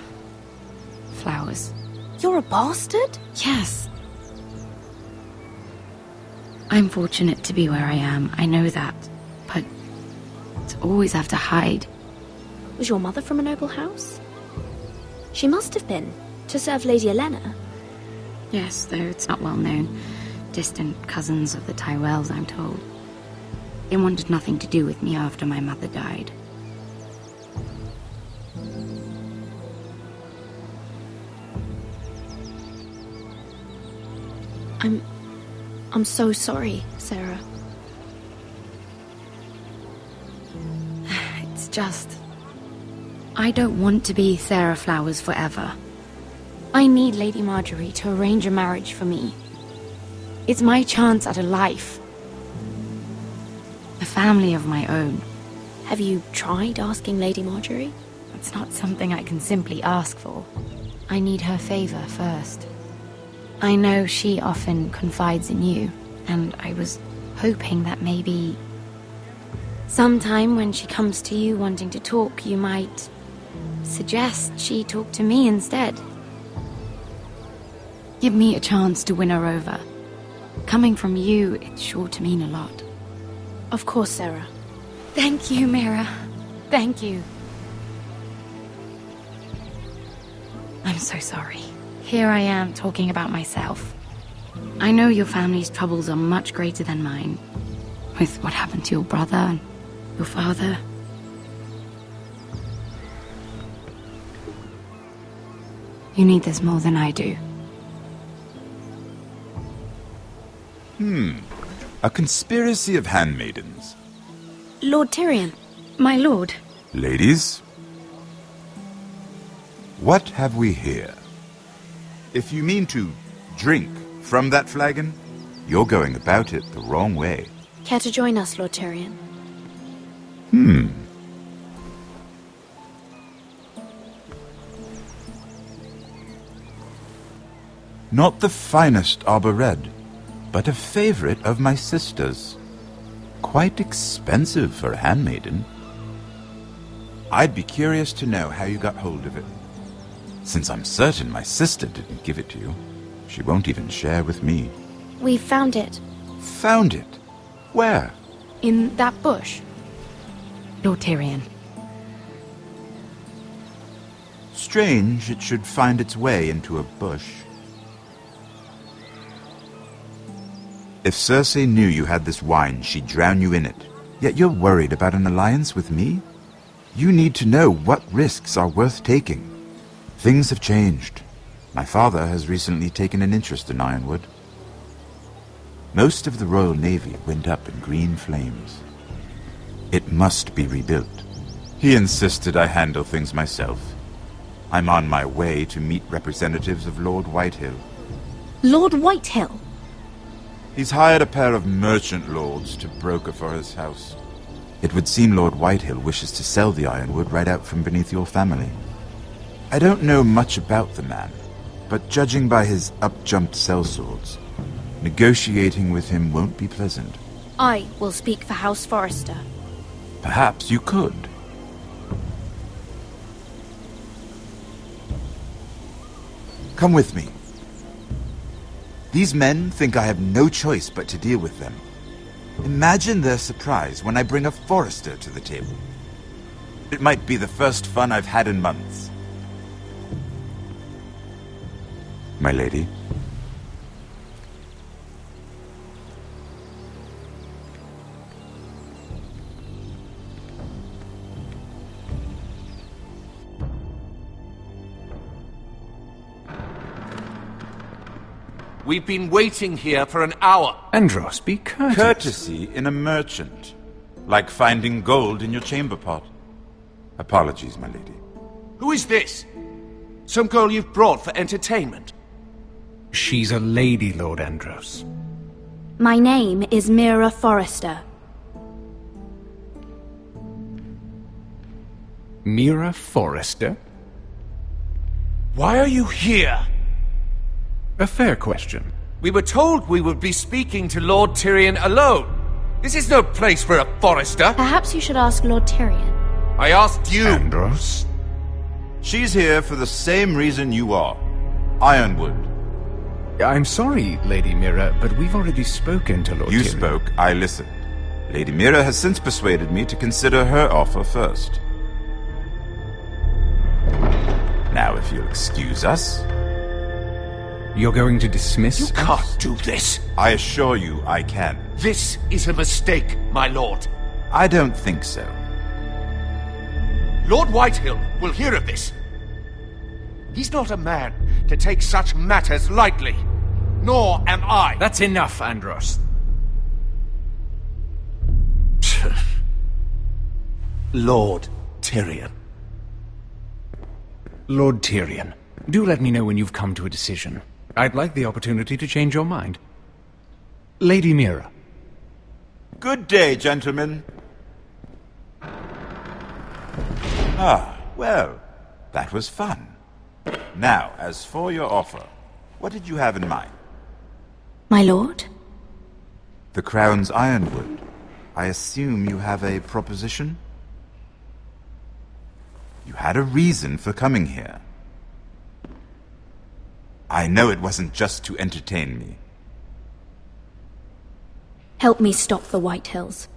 Speaker 19: Flowers.
Speaker 15: You're a bastard?
Speaker 19: Yes. I'm fortunate to be where I am, I know that. But to always have to hide.
Speaker 15: Was your mother from a noble house? She must have been, to serve Lady Olenna.
Speaker 19: Yes, though it's not well known. Distant cousins of the Tyrells, I'm told. They wanted nothing to do with me after my mother died.
Speaker 15: I'm so sorry, Sarah.
Speaker 19: It's just... I don't want to be Sarah Flowers forever. I need Lady Marjorie to arrange a marriage for me. It's my chance at a life. A family of my own.
Speaker 15: Have you tried asking Lady Marjorie?
Speaker 19: It's not something I can simply ask for. I need her favor first. I know she often confides in you, and I was hoping that maybe... sometime when she comes to you wanting to talk, you might suggest she talk to me instead. Give me a chance to win her over. Coming from you, it's sure to mean a lot.
Speaker 15: Of course, Sarah.
Speaker 19: Thank you, Mira. Thank you. I'm so sorry. Here I am talking about myself. I know your family's troubles are much greater than mine. With what happened to your brother and your father. You need this more than I do.
Speaker 7: A conspiracy of handmaidens.
Speaker 15: Lord Tyrion.
Speaker 19: My lord.
Speaker 7: Ladies, what have we here? If you mean to drink from that flagon, you're going about it the wrong way.
Speaker 15: Care to join us, Lord Tyrion?
Speaker 7: Not the finest arbor red, but a favorite of my sister's. Quite expensive for a handmaiden. I'd be curious to know how you got hold of it. Since I'm certain my sister didn't give it to you, she won't even share with me.
Speaker 15: We found it.
Speaker 7: Found it? Where?
Speaker 19: In that bush. Lord Tyrion.
Speaker 7: Strange it should find its way into a bush. If Cersei knew you had this wine, she'd drown you in it. Yet you're worried about an alliance with me? You need to know what risks are worth taking. Things have changed. My father has recently taken an interest in Ironwood. Most of the Royal Navy went up in green flames. It must be rebuilt. He insisted I handle things myself. I'm on my way to meet representatives of Lord Whitehill.
Speaker 4: Lord Whitehill?
Speaker 7: He's hired a pair of merchant lords to broker for his house. It would seem Lord Whitehill wishes to sell the Ironwood right out from beneath your family. I don't know much about the man, but judging by his up-jumped sellswords, negotiating with him won't be pleasant.
Speaker 4: I will speak for House Forrester.
Speaker 7: Perhaps you could. Come with me. These men think I have no choice but to deal with them. Imagine their surprise when I bring a Forrester to the table. It might be the first fun I've had in months. My lady.
Speaker 2: We've been waiting here for an hour.
Speaker 7: Andros, be courteous. Courtesy in a merchant. Like finding gold in your chamber pot. Apologies, my lady.
Speaker 2: Who is this? Some girl you've brought for entertainment?
Speaker 17: She's a lady, Lord Andros.
Speaker 4: My name is Mira Forrester.
Speaker 17: Mira Forrester?
Speaker 2: Why are you here?
Speaker 17: A fair question.
Speaker 2: We were told we would be speaking to Lord Tyrion alone. This is no place for a Forrester.
Speaker 4: Perhaps you should ask Lord Tyrion.
Speaker 2: I asked you.
Speaker 17: Andros?
Speaker 7: She's here for the same reason you are. Ironwood.
Speaker 17: I'm sorry, Lady Mira, but we've already spoken to Lord Tyrion.
Speaker 7: You spoke, I listened. Lady Mira has since persuaded me to consider her offer first. Now, if you'll excuse us...
Speaker 17: You're going to dismiss us?
Speaker 2: You can't do this.
Speaker 7: I assure you I can.
Speaker 2: This is a mistake, my lord.
Speaker 7: I don't think so.
Speaker 2: Lord Whitehill will hear of this. He's not a man to take such matters lightly. Nor am I.
Speaker 17: That's enough, Andros.
Speaker 2: Lord Tyrion.
Speaker 17: Lord Tyrion, do let me know when you've come to a decision. I'd like the opportunity to change your mind. Lady Mira.
Speaker 7: Good day, gentlemen. Ah, well, that was fun. Now, as for your offer, what did you have in mind?
Speaker 4: My lord?
Speaker 7: The Crown's Ironwood. I assume you have a proposition? You had a reason for coming here. I know it wasn't just to entertain me.
Speaker 4: Help me stop the Whitehills.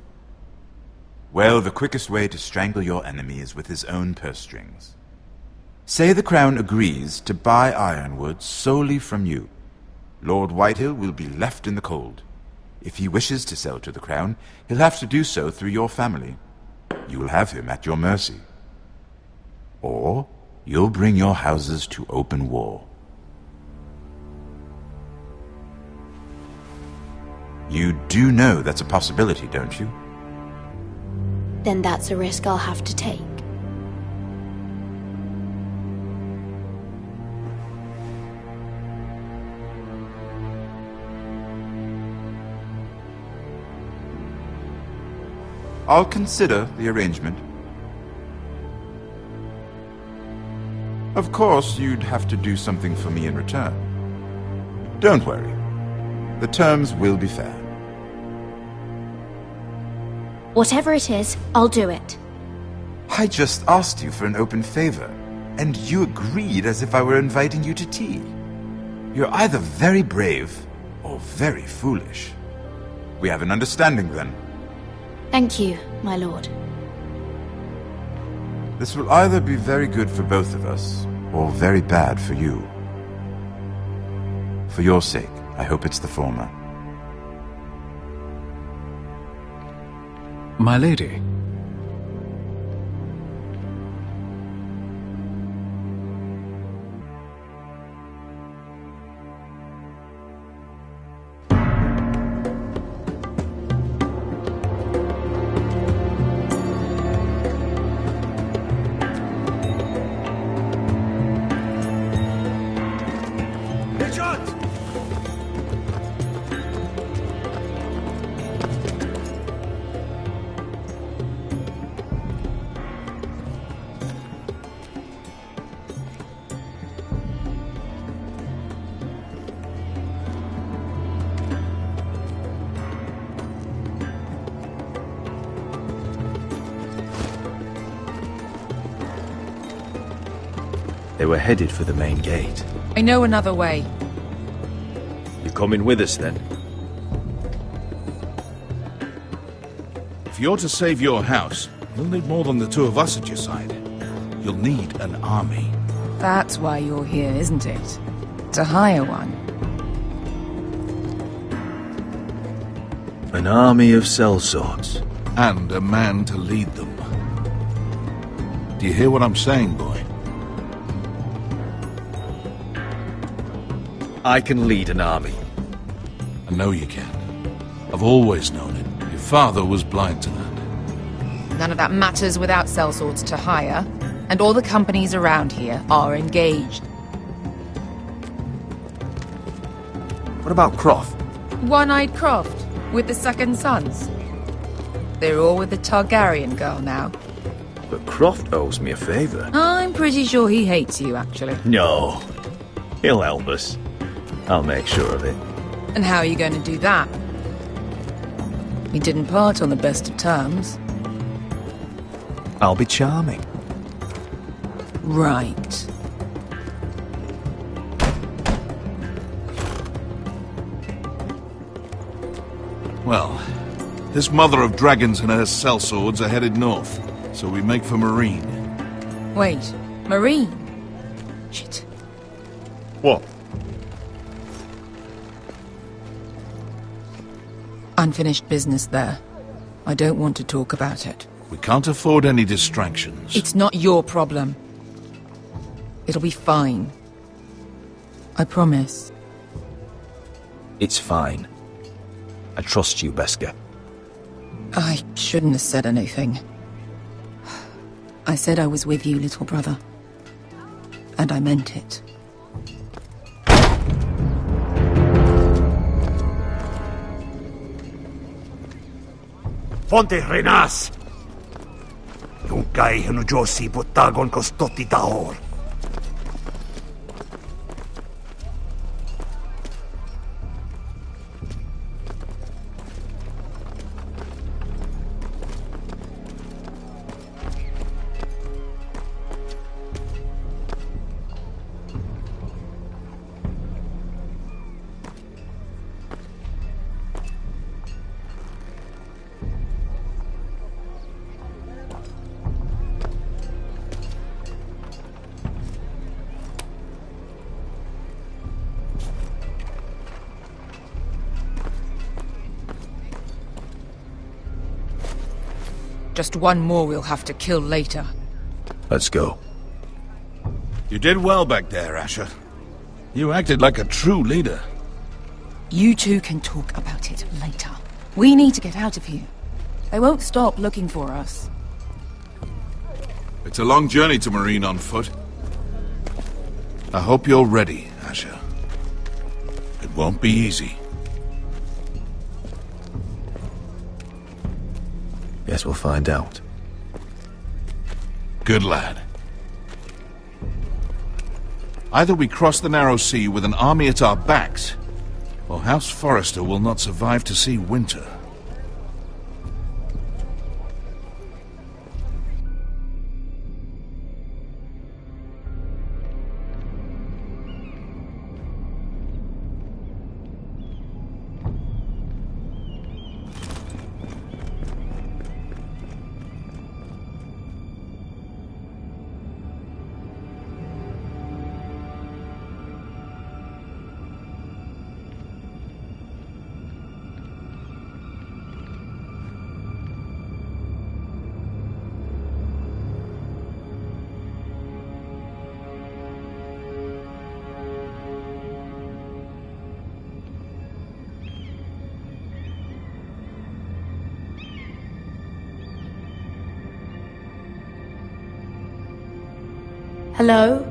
Speaker 7: Well, the quickest way to strangle your enemy is with his own purse strings. Say the Crown agrees to buy Ironwood solely from you. Lord Whitehill will be left in the cold. If he wishes to sell to the Crown, he'll have to do so through your family. You will have him at your mercy. Or you'll bring your houses to open war. You do know that's a possibility, don't you?
Speaker 4: Then that's a risk I'll have to take.
Speaker 7: I'll consider the arrangement. Of course, you'd have to do something for me in return. Don't worry. The terms will be fair.
Speaker 4: Whatever it is, I'll do it.
Speaker 7: I just asked you for an open favor, and you agreed as if I were inviting you to tea. You're either very brave or very foolish. We have an understanding then.
Speaker 4: Thank you, my lord.
Speaker 7: This will either be very good for both of us, or very bad for you. For your sake, I hope it's the former.
Speaker 17: My lady.
Speaker 11: They were headed for the main gate.
Speaker 6: I know another way.
Speaker 11: You coming with us, then?
Speaker 8: If you're to save your house, you'll need more than the two of us at your side. You'll need an army.
Speaker 6: That's why you're here, isn't it? To hire one.
Speaker 11: An army of sellswords.
Speaker 8: And a man to lead them. Do you hear what I'm saying, boy?
Speaker 11: I can lead an army.
Speaker 8: I know you can. I've always known it. Your father was blind to that.
Speaker 6: None of that matters without sellswords to hire, and all the companies around here are engaged.
Speaker 11: What about Croft?
Speaker 6: One-Eyed Croft, with the second sons. They're all with the Targaryen girl now.
Speaker 11: But Croft owes me a favour.
Speaker 6: I'm pretty sure he hates you, actually.
Speaker 11: No. He'll help us. I'll make sure of it.
Speaker 6: And how are you going to do that? We didn't part on the best of terms.
Speaker 11: I'll be charming.
Speaker 6: Right.
Speaker 8: Well, this mother of dragons and her sellswords are headed north, so we make for Marine.
Speaker 6: Wait, Marine? Shit.
Speaker 11: What?
Speaker 6: Unfinished business there. I don't want to talk about it.
Speaker 8: We can't afford any distractions.
Speaker 6: It's not your problem. It'll be fine. I promise.
Speaker 11: It's fine. I trust you, Beskha.
Speaker 6: I shouldn't have said anything. I said I was with you, little brother. And I meant it.
Speaker 9: Fonte Renas! Yung kay hano Josi butagon ko stoti tahor.
Speaker 6: Just one more we'll have to kill later.
Speaker 11: Let's go.
Speaker 8: You did well back there, Asher. You acted like a true leader.
Speaker 6: You two can talk about it later. We need to get out of here. They won't stop looking for us.
Speaker 8: It's a long journey to Marine on foot. I hope you're ready, Asher. It won't be easy.
Speaker 11: Guess we'll find out.
Speaker 8: Good lad. Either we cross the narrow sea with an army at our backs, or House Forrester will not survive to see winter.
Speaker 15: Hello?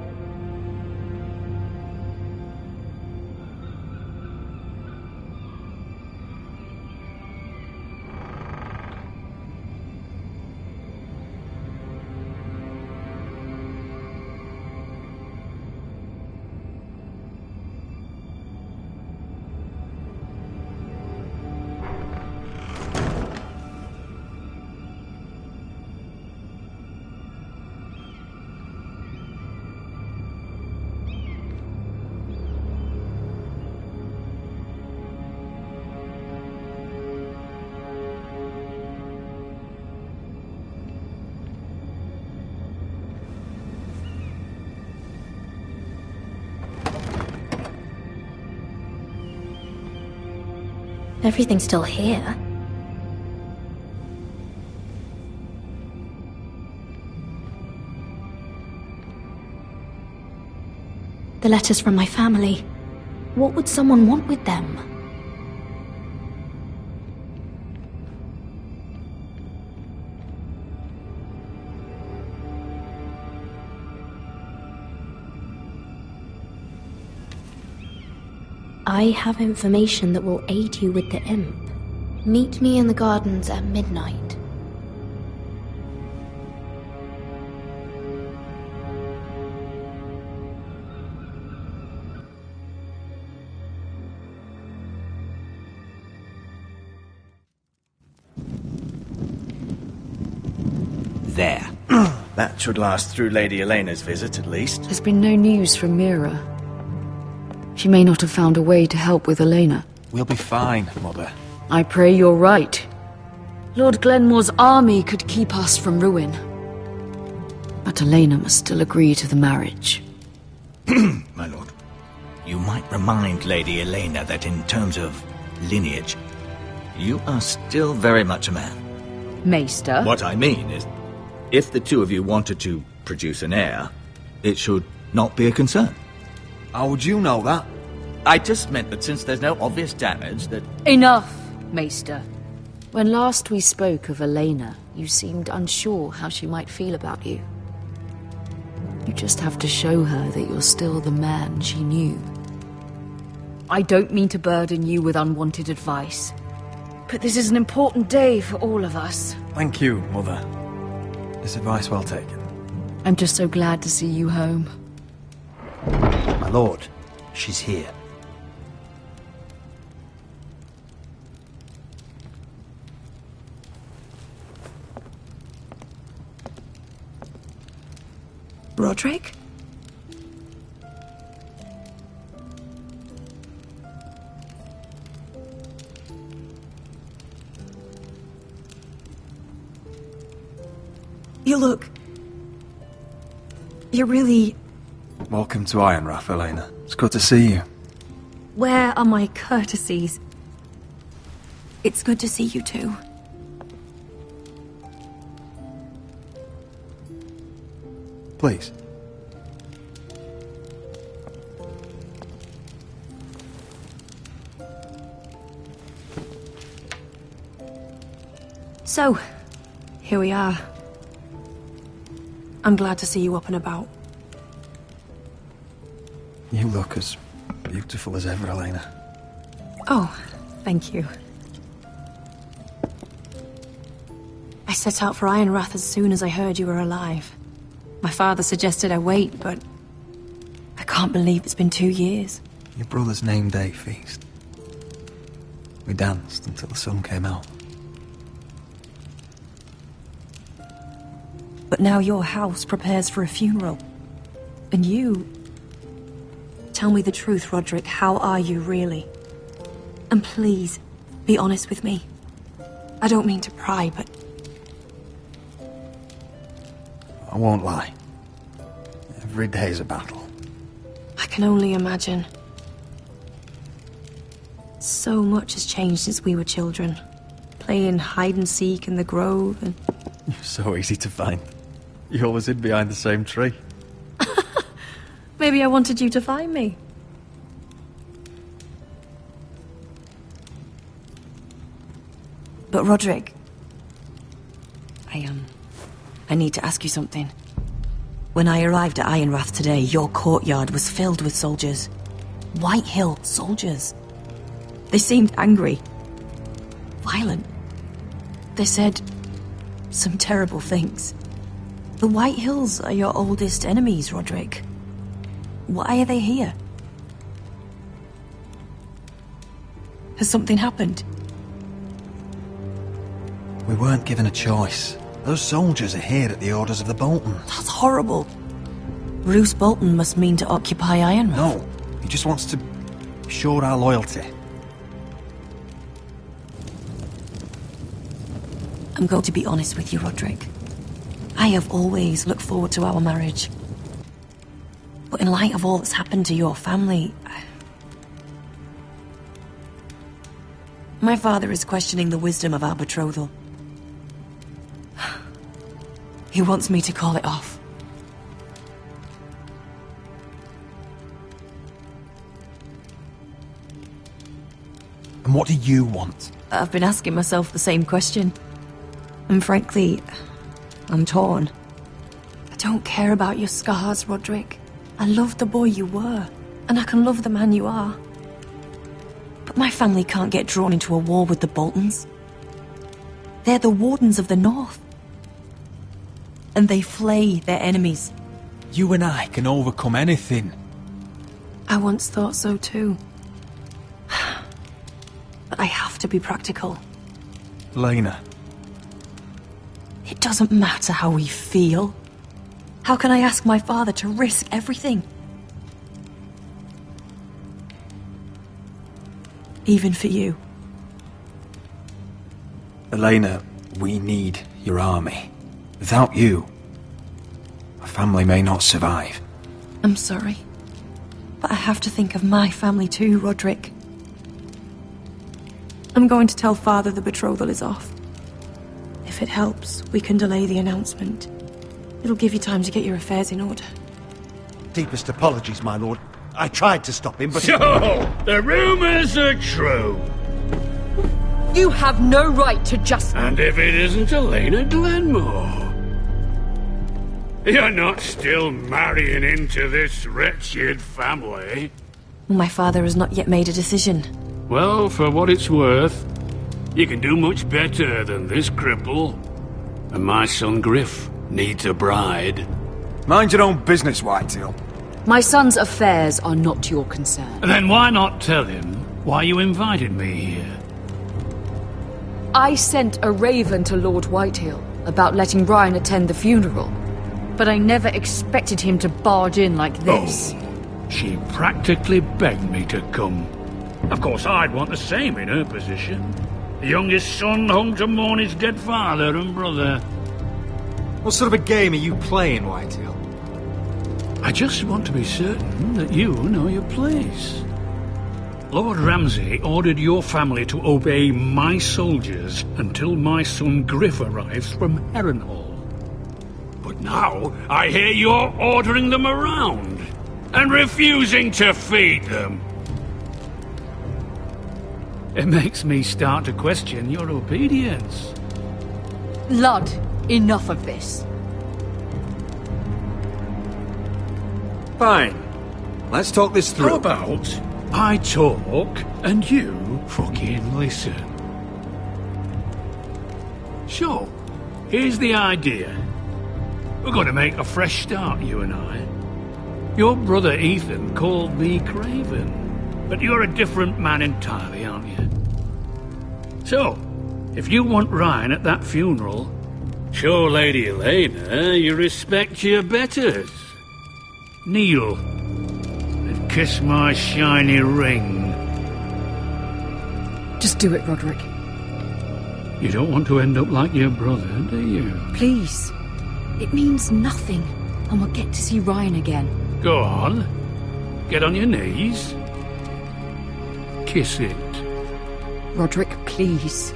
Speaker 15: Everything's still here. The letters from my family. What would someone want with them? I have information that will aid you with the imp. Meet me in the gardens at midnight.
Speaker 1: There. That should last through Lady Elena's visit, at least.
Speaker 18: There's been no news from Mira. She may not have found a way to help with Elena.
Speaker 17: We'll be fine, Mother.
Speaker 18: I pray you're right. Lord Glenmore's army could keep us from ruin. But Elena must still agree to the marriage.
Speaker 1: My lord, you might remind Lady Elena that in terms of lineage, you are still very much a man.
Speaker 6: Maester?
Speaker 1: What I mean is, if the two of you wanted to produce an heir, it should not be a concern.
Speaker 17: How would you know that?
Speaker 1: I just meant that since there's no obvious damage, that...
Speaker 6: Enough, Maester.
Speaker 18: When last we spoke of Elena, you seemed unsure how she might feel about you. You just have to show her that you're still the man she knew.
Speaker 6: I don't mean to burden you with unwanted advice, but this is an important day for all of us.
Speaker 17: Thank you, Mother. This advice well taken.
Speaker 18: I'm just so glad to see you home.
Speaker 17: My lord, she's here.
Speaker 16: Roderick? You look... You're really...
Speaker 17: Welcome to Ironrath, Elena. It's good to see you.
Speaker 16: Where are my courtesies? It's good to see you too.
Speaker 17: Please.
Speaker 16: So, here we are. I'm glad to see you up and about.
Speaker 17: You look as beautiful as ever, Elena.
Speaker 16: Oh, thank you. I set out for Ironrath as soon as I heard you were alive. My father suggested I wait, but I can't believe it's been 2 years.
Speaker 17: Your brother's name day feast. We danced until the sun came out.
Speaker 16: But now your house prepares for a funeral. And you... Tell me the truth, Roderick. How are you, really? And please, be honest with me. I don't mean to pry, but...
Speaker 17: I won't lie. Every day's a battle.
Speaker 16: I can only imagine. So much has changed since we were children. Playing hide-and-seek in the grove and...
Speaker 17: You're so easy to find. You always hid behind the same tree.
Speaker 16: Maybe I wanted you to find me. But Roderick... I need to ask you something. When I arrived at Ironrath today, your courtyard was filled with soldiers. White Hill soldiers. They seemed angry. Violent. They said some terrible things. The White Hills are your oldest enemies, Roderick. Why are they here? Has something happened?
Speaker 17: We weren't given a choice. Those soldiers are here at the orders of the Bolton.
Speaker 16: That's horrible. Roose Bolton must mean to occupy Ironrath.
Speaker 17: No, he just wants to show our loyalty.
Speaker 16: I'm going to be honest with you, Roderick. I have always looked forward to our marriage. But in light of all that's happened to your family... My father is questioning the wisdom of our betrothal. He wants me to call it off.
Speaker 17: And what do you want?
Speaker 16: I've been asking myself the same question. And frankly, I'm torn. I don't care about your scars, Roderick. I love the boy you were, and I can love the man you are. But my family can't get drawn into a war with the Boltons. They're the Wardens of the North. And they flay their enemies.
Speaker 17: You and I can overcome anything.
Speaker 16: I once thought so too. But I have to be practical.
Speaker 17: Lena.
Speaker 16: It doesn't matter how we feel. How can I ask my father to risk everything? Even for you.
Speaker 17: Elena, we need your army. Without you, our family may not survive.
Speaker 16: I'm sorry. But I have to think of my family too, Roderick. I'm going to tell Father the betrothal is off. If it helps, we can delay the announcement. It'll give you time to get your affairs in order.
Speaker 3: Deepest apologies, my lord. I tried to stop him, but...
Speaker 13: So, the rumours are true.
Speaker 18: You have no right to just...
Speaker 13: And if it isn't Elena Glenmore? You're not still marrying into this wretched family?
Speaker 16: My father has not yet made a decision.
Speaker 13: Well, for what it's worth, you can do much better than this cripple. And my son Griff needs a bride.
Speaker 17: Mind your own business, Whitetail.
Speaker 18: My son's affairs are not your concern.
Speaker 13: Then why not tell him why you invited me here?
Speaker 18: I sent a raven to Lord Whitehill about letting Brian attend the funeral. But I never expected him to barge in like this.
Speaker 13: Oh, she practically begged me to come. Of course, I'd want the same in her position. The youngest son home to mourn his dead father and brother.
Speaker 17: What sort of a game are you playing, Whitetail?
Speaker 13: I just want to be certain that you know your place. Lord Ramsay ordered your family to obey my soldiers until my son Griff arrives from Harrenhal. But now I hear you're ordering them around and refusing to feed them. It makes me start to question your obedience.
Speaker 18: Lud, enough of this.
Speaker 17: Fine. Let's talk this through.
Speaker 13: How about I talk and you fucking listen? So, here's the idea. We're going to make a fresh start, you and I. Your brother Ethan called me Craven, but you're a different man entirely, aren't you? So, if you want Ryan at that funeral, show Lady Elena you respect your betters. Kneel and kiss my shiny ring.
Speaker 18: Just do it, Roderick.
Speaker 13: You don't want to end up like your brother, do you?
Speaker 18: Please. It means nothing, and we'll get to see Ryan again.
Speaker 13: Go on. Get on your knees. Kiss it.
Speaker 18: Roderick, please.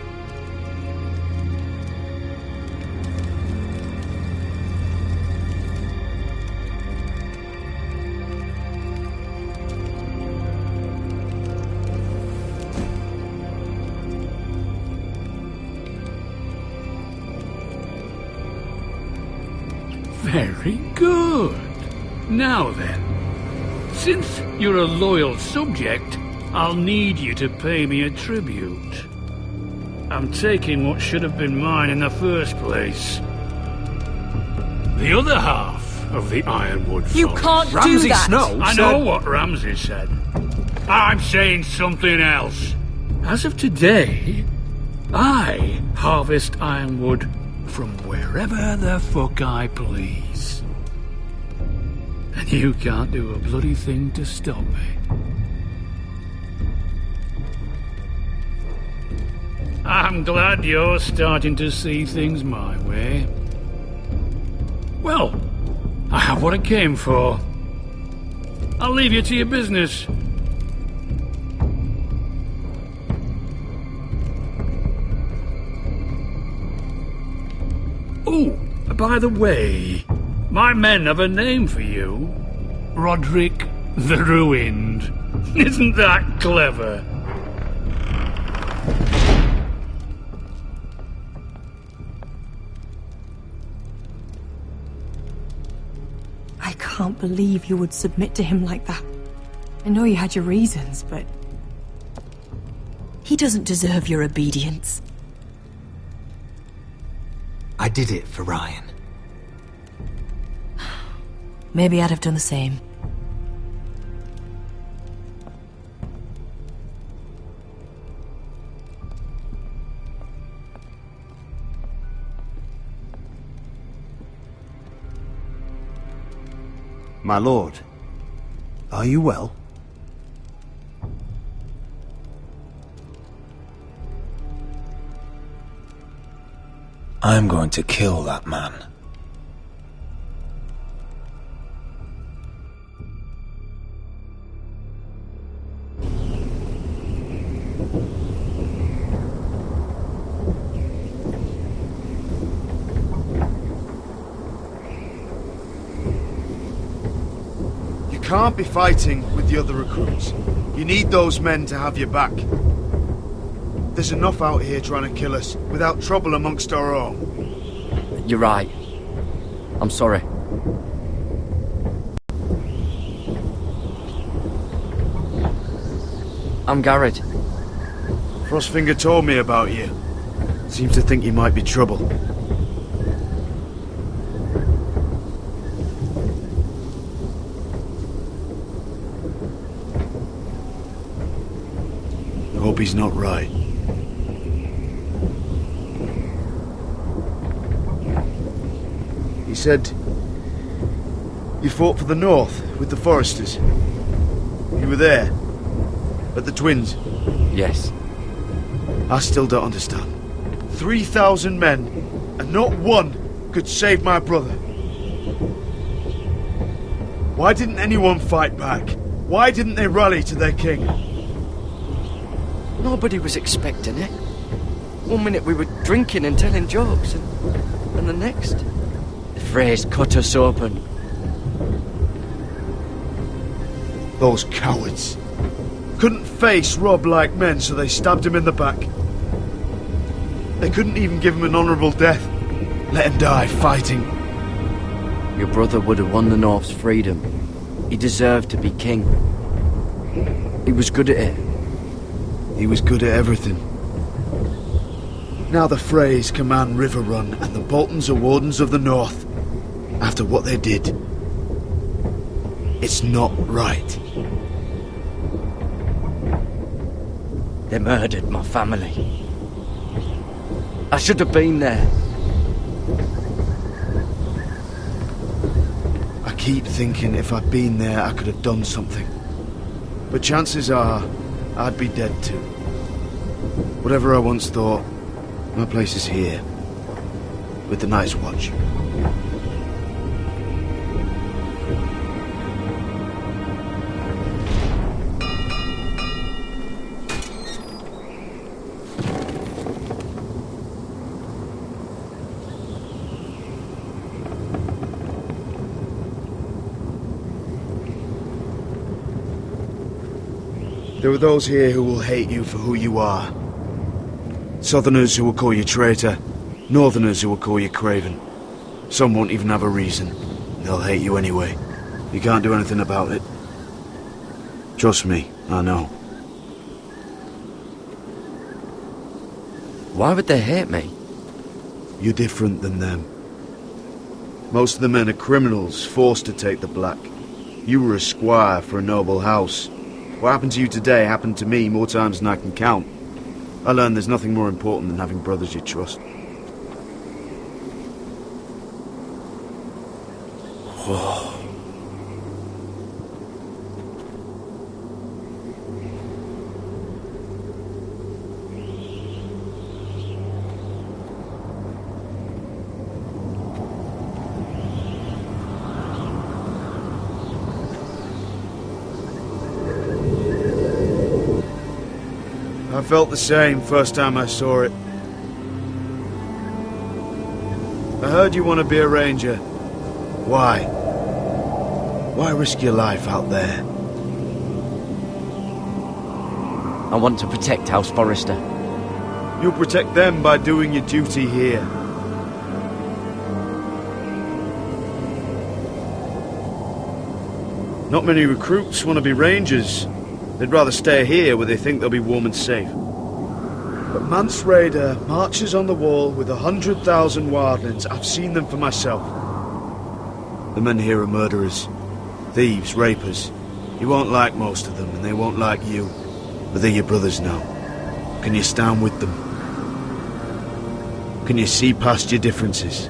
Speaker 13: Very good.
Speaker 5: Now then, since you're a loyal subject, I'll need you to pay me a tribute. I'm taking what should have been mine in the first place. The other half of the Ironwood Forest.
Speaker 18: You can't do that!
Speaker 5: I know what Ramsay said. I'm saying something else. As of today, I harvest ironwood from wherever the fuck I please. And you can't do a bloody thing to stop me. I'm glad you're starting to see things my way. Well, I have what I came for. I'll leave you to your business. Oh, by the way, my men have a name for you. Roderick the Ruined. Isn't that clever?
Speaker 16: I can't believe you would submit to him like that. I know you had your reasons, but... he doesn't deserve your obedience.
Speaker 17: I did it for Ryan.
Speaker 16: Maybe I'd have done the same.
Speaker 9: My lord, are you well?
Speaker 17: I'm going to kill that man.
Speaker 3: You can't be fighting with the other recruits. You need those men to have your back. There's enough out here trying to kill us, without trouble amongst our own.
Speaker 12: You're right. I'm sorry. I'm Garrett.
Speaker 3: Frostfinger told me about you. Seems to think you might be trouble. I hope he's not right. He said you fought for the North with the Foresters. You were there, at the Twins.
Speaker 12: Yes.
Speaker 3: I still don't understand. 3,000 men, and not one could save my brother. Why didn't anyone fight back? Why didn't they rally to their king?
Speaker 12: Nobody was expecting it. One minute we were drinking and telling jokes, and the next... the Freys cut us open.
Speaker 3: Those cowards. Couldn't face Rob like men, so they stabbed him in the back. They couldn't even give him an honourable death. Let him die fighting.
Speaker 12: Your brother would have won the North's freedom. He deserved to be king. He was good at it.
Speaker 3: He was good at everything. Now the Freys command Riverrun, and the Boltons are Wardens of the North. After what they did. It's not right.
Speaker 12: They murdered my family. I should have been there.
Speaker 3: I keep thinking if I'd been there, I could have done something. But chances are, I'd be dead too. Whatever I once thought, my place is here. With the Night's Watch. There are those here who will hate you for who you are. Southerners who will call you traitor. Northerners who will call you craven. Some won't even have a reason. They'll hate you anyway.
Speaker 10: You can't do anything about it. Trust me, I know.
Speaker 12: Why would they hate me?
Speaker 10: You're different than them. Most of the men are criminals, forced to take the black. You were a squire for a noble house. What happened to you today happened to me more times than I can count. I learned there's nothing more important than having brothers you trust. Whoa. I felt the same first time I saw it. I heard you want to be a ranger. Why? Why risk your life out there?
Speaker 12: I want to protect House Forrester.
Speaker 10: You'll protect them by doing your duty here. Not many recruits want to be rangers. They'd rather stay here where they think they'll be warm and safe. But Mance Rayder marches on the wall with 100,000 wildlings. I've seen them for myself. The men here are murderers, thieves, rapers. You won't like most of them, and they won't like you. But they're your brothers now. Can you stand with them? Can you see past your differences?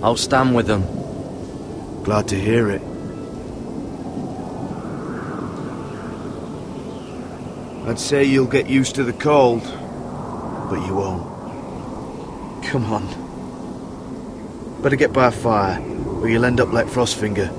Speaker 12: I'll stand with them.
Speaker 10: Glad to hear it. I'd say you'll get used to the cold, but you won't. Come on. Better get by a fire, or you'll end up like Frostfinger.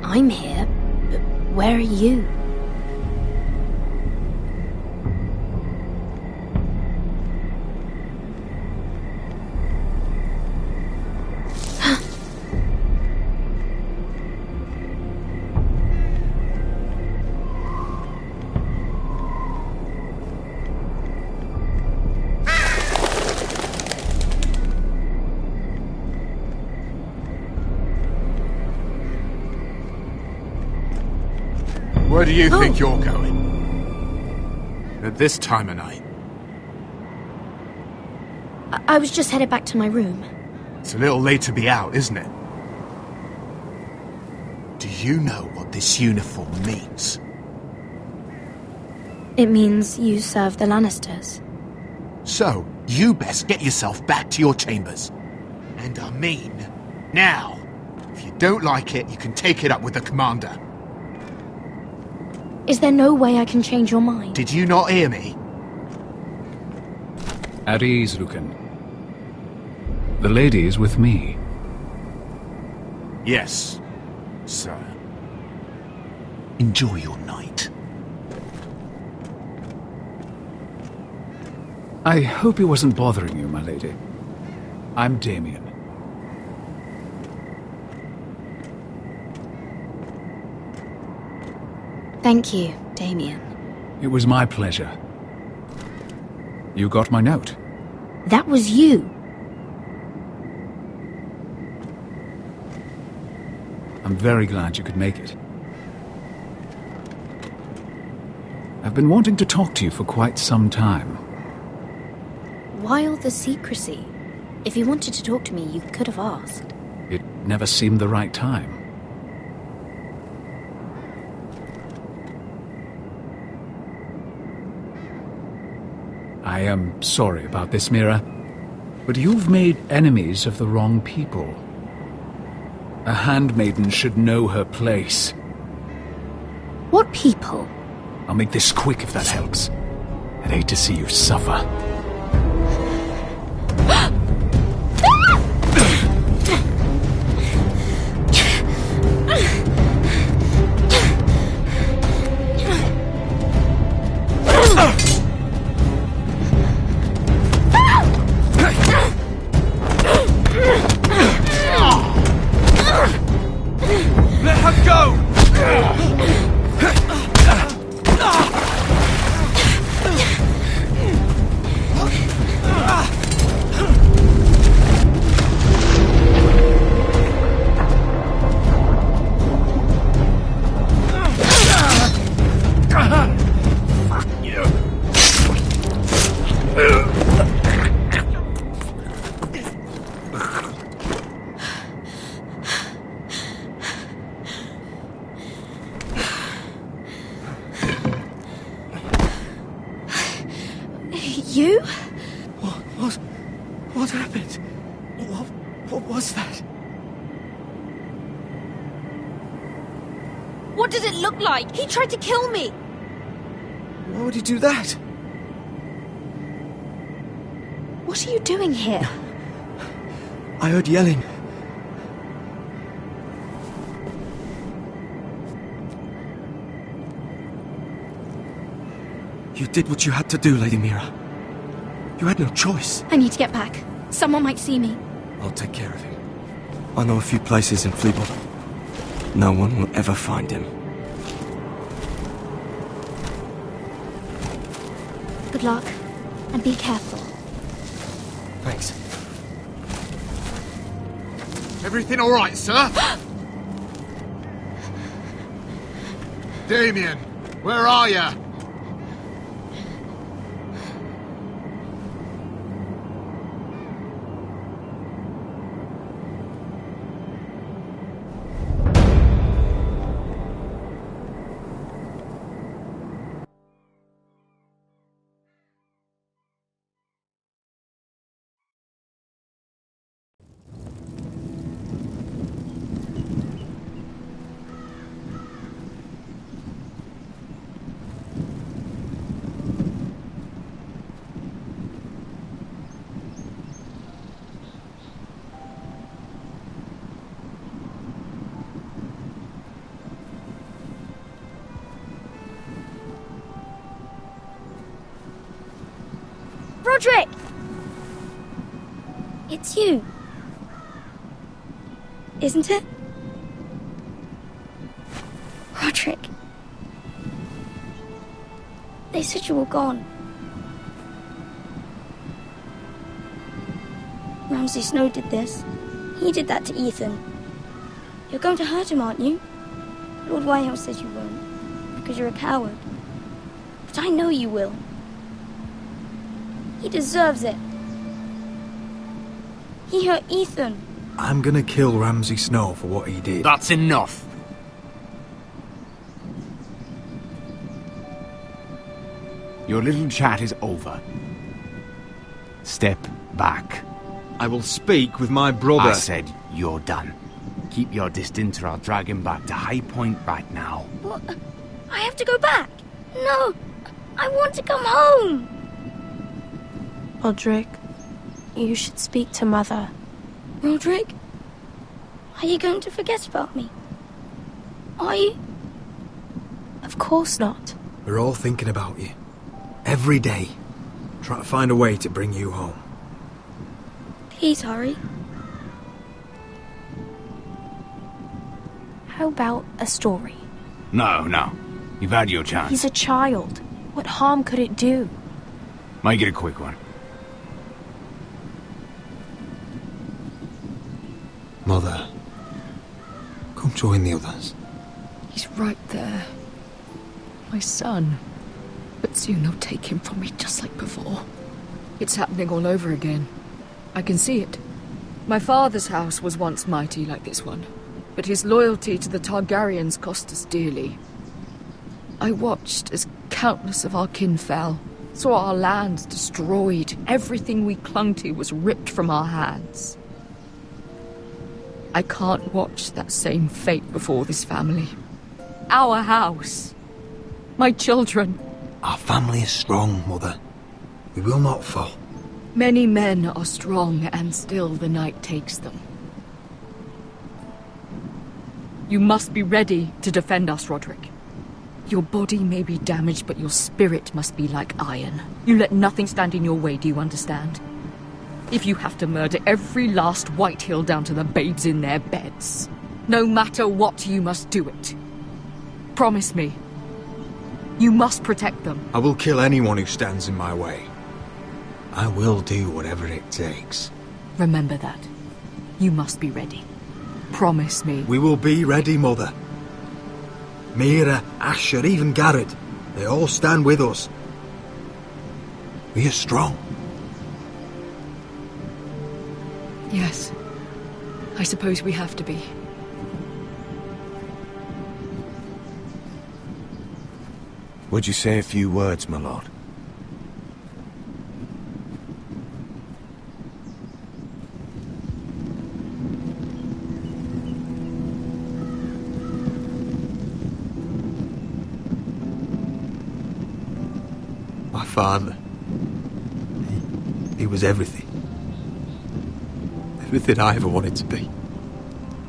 Speaker 15: I'm here, but where are you?
Speaker 17: Where do you think you're going? At this time of night?
Speaker 15: I was just headed back to my room.
Speaker 17: It's a little late to be out, isn't it? Do you know what this uniform means?
Speaker 15: It means you serve the Lannisters.
Speaker 17: So, you best get yourself back to your chambers. And I mean, now. If you don't like it, you can take it up with the commander.
Speaker 15: Is there no way I can change your mind?
Speaker 17: Did you not hear me?
Speaker 5: At ease, Lucan. The lady is with me.
Speaker 17: Yes, sir. Enjoy your night.
Speaker 5: I hope he wasn't bothering you, my lady. I'm Damien.
Speaker 15: Thank you, Damien.
Speaker 5: It was my pleasure. You got my note.
Speaker 15: That was you.
Speaker 5: I'm very glad you could make it. I've been wanting to talk to you for quite some time.
Speaker 15: Why all the secrecy? If you wanted to talk to me, you could have asked.
Speaker 5: It never seemed the right time. I am sorry about this, Mira, but you've made enemies of the wrong people. A handmaiden should know her place.
Speaker 15: What people?
Speaker 5: I'll make this quick if that helps. I'd hate to see you suffer.
Speaker 20: What was that?
Speaker 21: What does it look like? He tried to kill me!
Speaker 20: Why would he do that?
Speaker 21: What are you doing here?
Speaker 20: I heard yelling. You did what you had to do, Lady Mira. You had no choice.
Speaker 21: I need to get back. Someone might see me.
Speaker 20: I'll take care of him. I know a few places in Fleetwood. No one will ever find him.
Speaker 21: Good luck, and be careful.
Speaker 20: Thanks.
Speaker 17: Everything all right, sir? Damien, where are you?
Speaker 21: Roderick! It's you. Isn't it? Roderick. They said you were gone. Ramsay Snow did this. He did that to Ethan. You're going to hurt him, aren't you? Lord Whitehouse says you won't, because you're a coward. But I know you will. He deserves it. He hurt Ethan.
Speaker 22: I'm gonna kill Ramsay Snow for what he did.
Speaker 14: That's enough. Your little chat is over. Step back.
Speaker 11: I will speak with my brother.
Speaker 14: I said you're done. Keep your distance or I'll drag him back to High Point right now.
Speaker 21: What? I have to go back. No, I want to come home.
Speaker 15: Roderick, you should speak to Mother.
Speaker 21: Roderick? Are you going to forget about me? Are you?
Speaker 15: Of course not.
Speaker 22: We're all thinking about you. Every day. Trying to find a way to bring you home.
Speaker 21: Please hurry.
Speaker 15: How about a story?
Speaker 14: No. You've had your chance.
Speaker 15: He's a child. What harm could it do?
Speaker 14: Make it a quick one.
Speaker 22: Mother, come join the others.
Speaker 18: He's right there. My son. But soon they'll take him from me just like before. It's happening all over again. I can see it. My father's house was once mighty like this one, but his loyalty to the Targaryens cost us dearly. I watched as countless of our kin fell, saw our lands destroyed, everything we clung to was ripped from our hands. I can't watch that same fate before this family. Our house. My children.
Speaker 22: Our family is strong, Mother. We will not fall.
Speaker 18: Many men are strong, and still the night takes them. You must be ready to defend us, Roderick. Your body may be damaged, but your spirit must be like iron. You let nothing stand in your way, do you understand? If you have to murder every last Whitehill down to the babes in their beds, no matter what, you must do it. Promise me. You must protect them.
Speaker 22: I will kill anyone who stands in my way. I will do whatever it takes.
Speaker 18: Remember that. You must be ready. Promise me.
Speaker 22: We will be ready, Mother. Mira, Asher, even Garrett. They all stand with us. We are strong.
Speaker 18: Yes. I suppose we have to be.
Speaker 2: Would you say a few words, my lord?
Speaker 22: father. He was everything. Everything I ever wanted to be.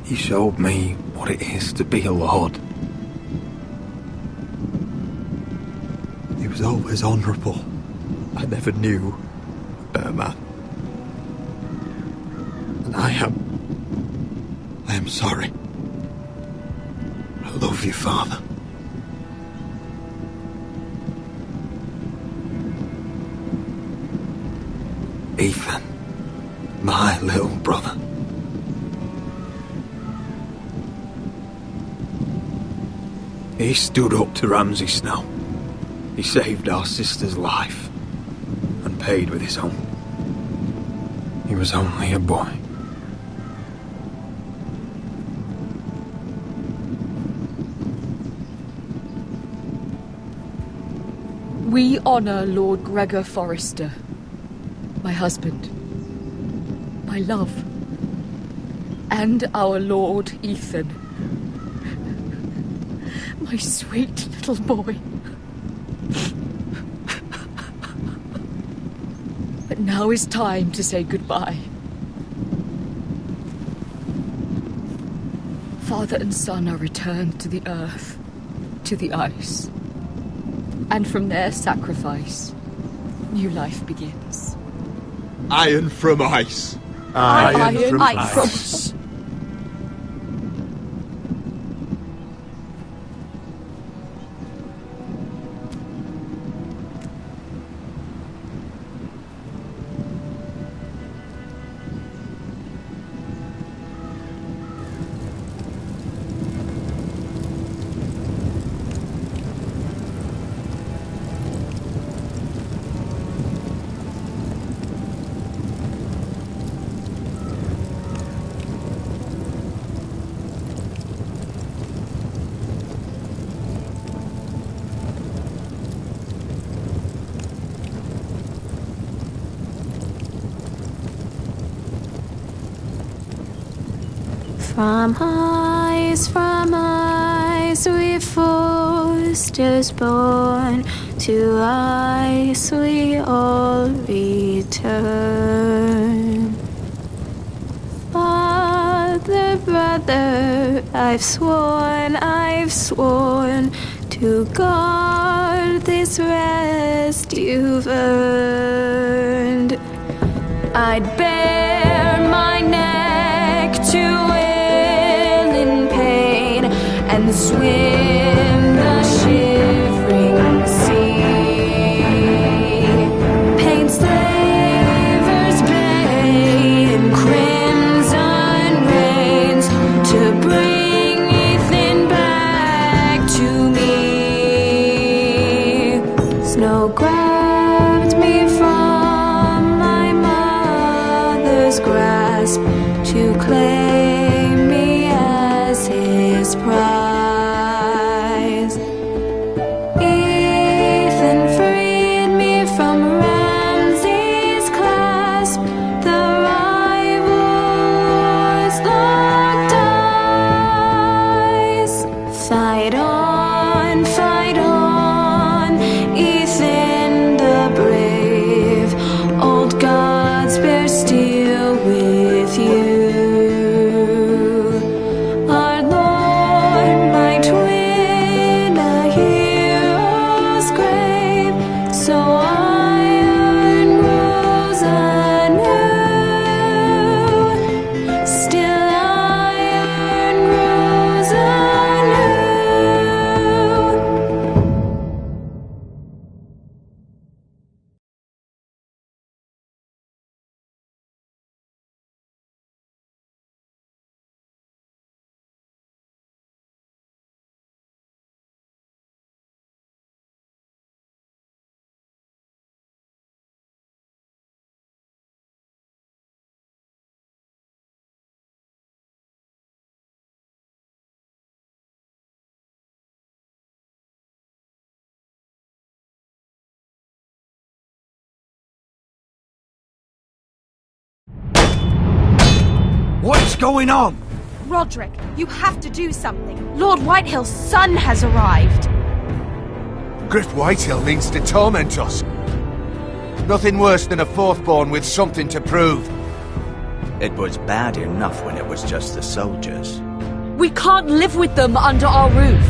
Speaker 22: He showed me what it is to be a lord. He was always honourable. I never knew a better man. And I am sorry. I love you, Father. Ethan, my little brother. He stood up to Ramsay Snow. He saved our sister's life and paid with his own. He was only a boy.
Speaker 18: We honour Lord Gregor Forrester, my husband, my love, and our Lord Ethan, my sweet little boy. But now is time to say goodbye. Father and son are returned to the earth, to the ice. And from their sacrifice, new life begins.
Speaker 22: Iron from ice.
Speaker 18: Iron from ice.
Speaker 15: From ice, we Forsters born, to ice we all return. Father, brother, I've sworn to guard this rest you've earned. I'd bare my neck to and swim the shivering sea. Paint slavers bay in crimson rains to bring Ethan back to me. Snow grabbed me from my mother's grasp to claim me as his prize.
Speaker 22: What's going on?
Speaker 4: Roderick, you have to do something. Lord Whitehill's son has arrived.
Speaker 2: Griff Whitehill means to torment us. Nothing worse than a fourth-born with something to prove.
Speaker 1: It was bad enough when it was just the soldiers.
Speaker 18: We can't live with them under our roof.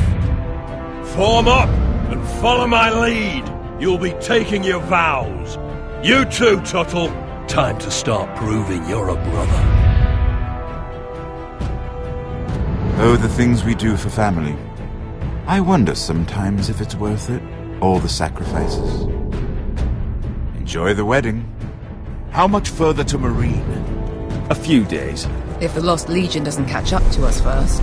Speaker 7: Form up and follow my lead. You'll be taking your vows. You too, Tuttle.
Speaker 13: Time to start proving you're a brother.
Speaker 19: Oh, the things we do for family. I wonder sometimes if it's worth it, all the sacrifices. Enjoy the wedding.
Speaker 8: How much further to Marine?
Speaker 11: A few days.
Speaker 6: If the Lost Legion doesn't catch up to us first.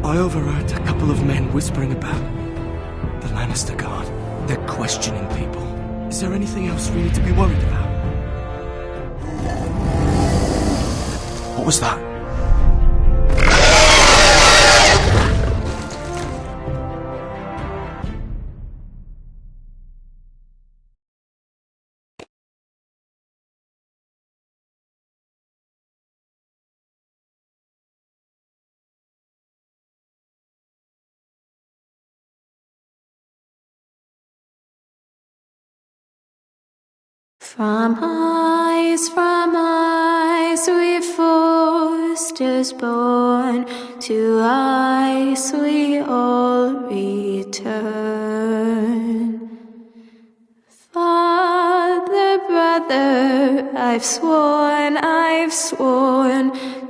Speaker 20: I overheard a couple of men whispering about the Lannister Guard. They're questioning people. Is there anything else really to be worried about?
Speaker 11: What was that?
Speaker 15: From ice we foresters born, to ice we all return. Father, brother, I've sworn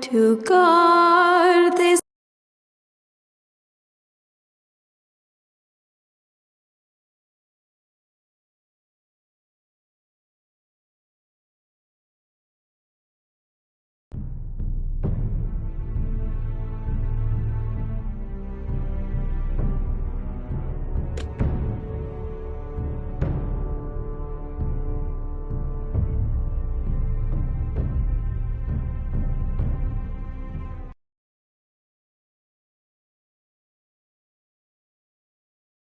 Speaker 15: to guard this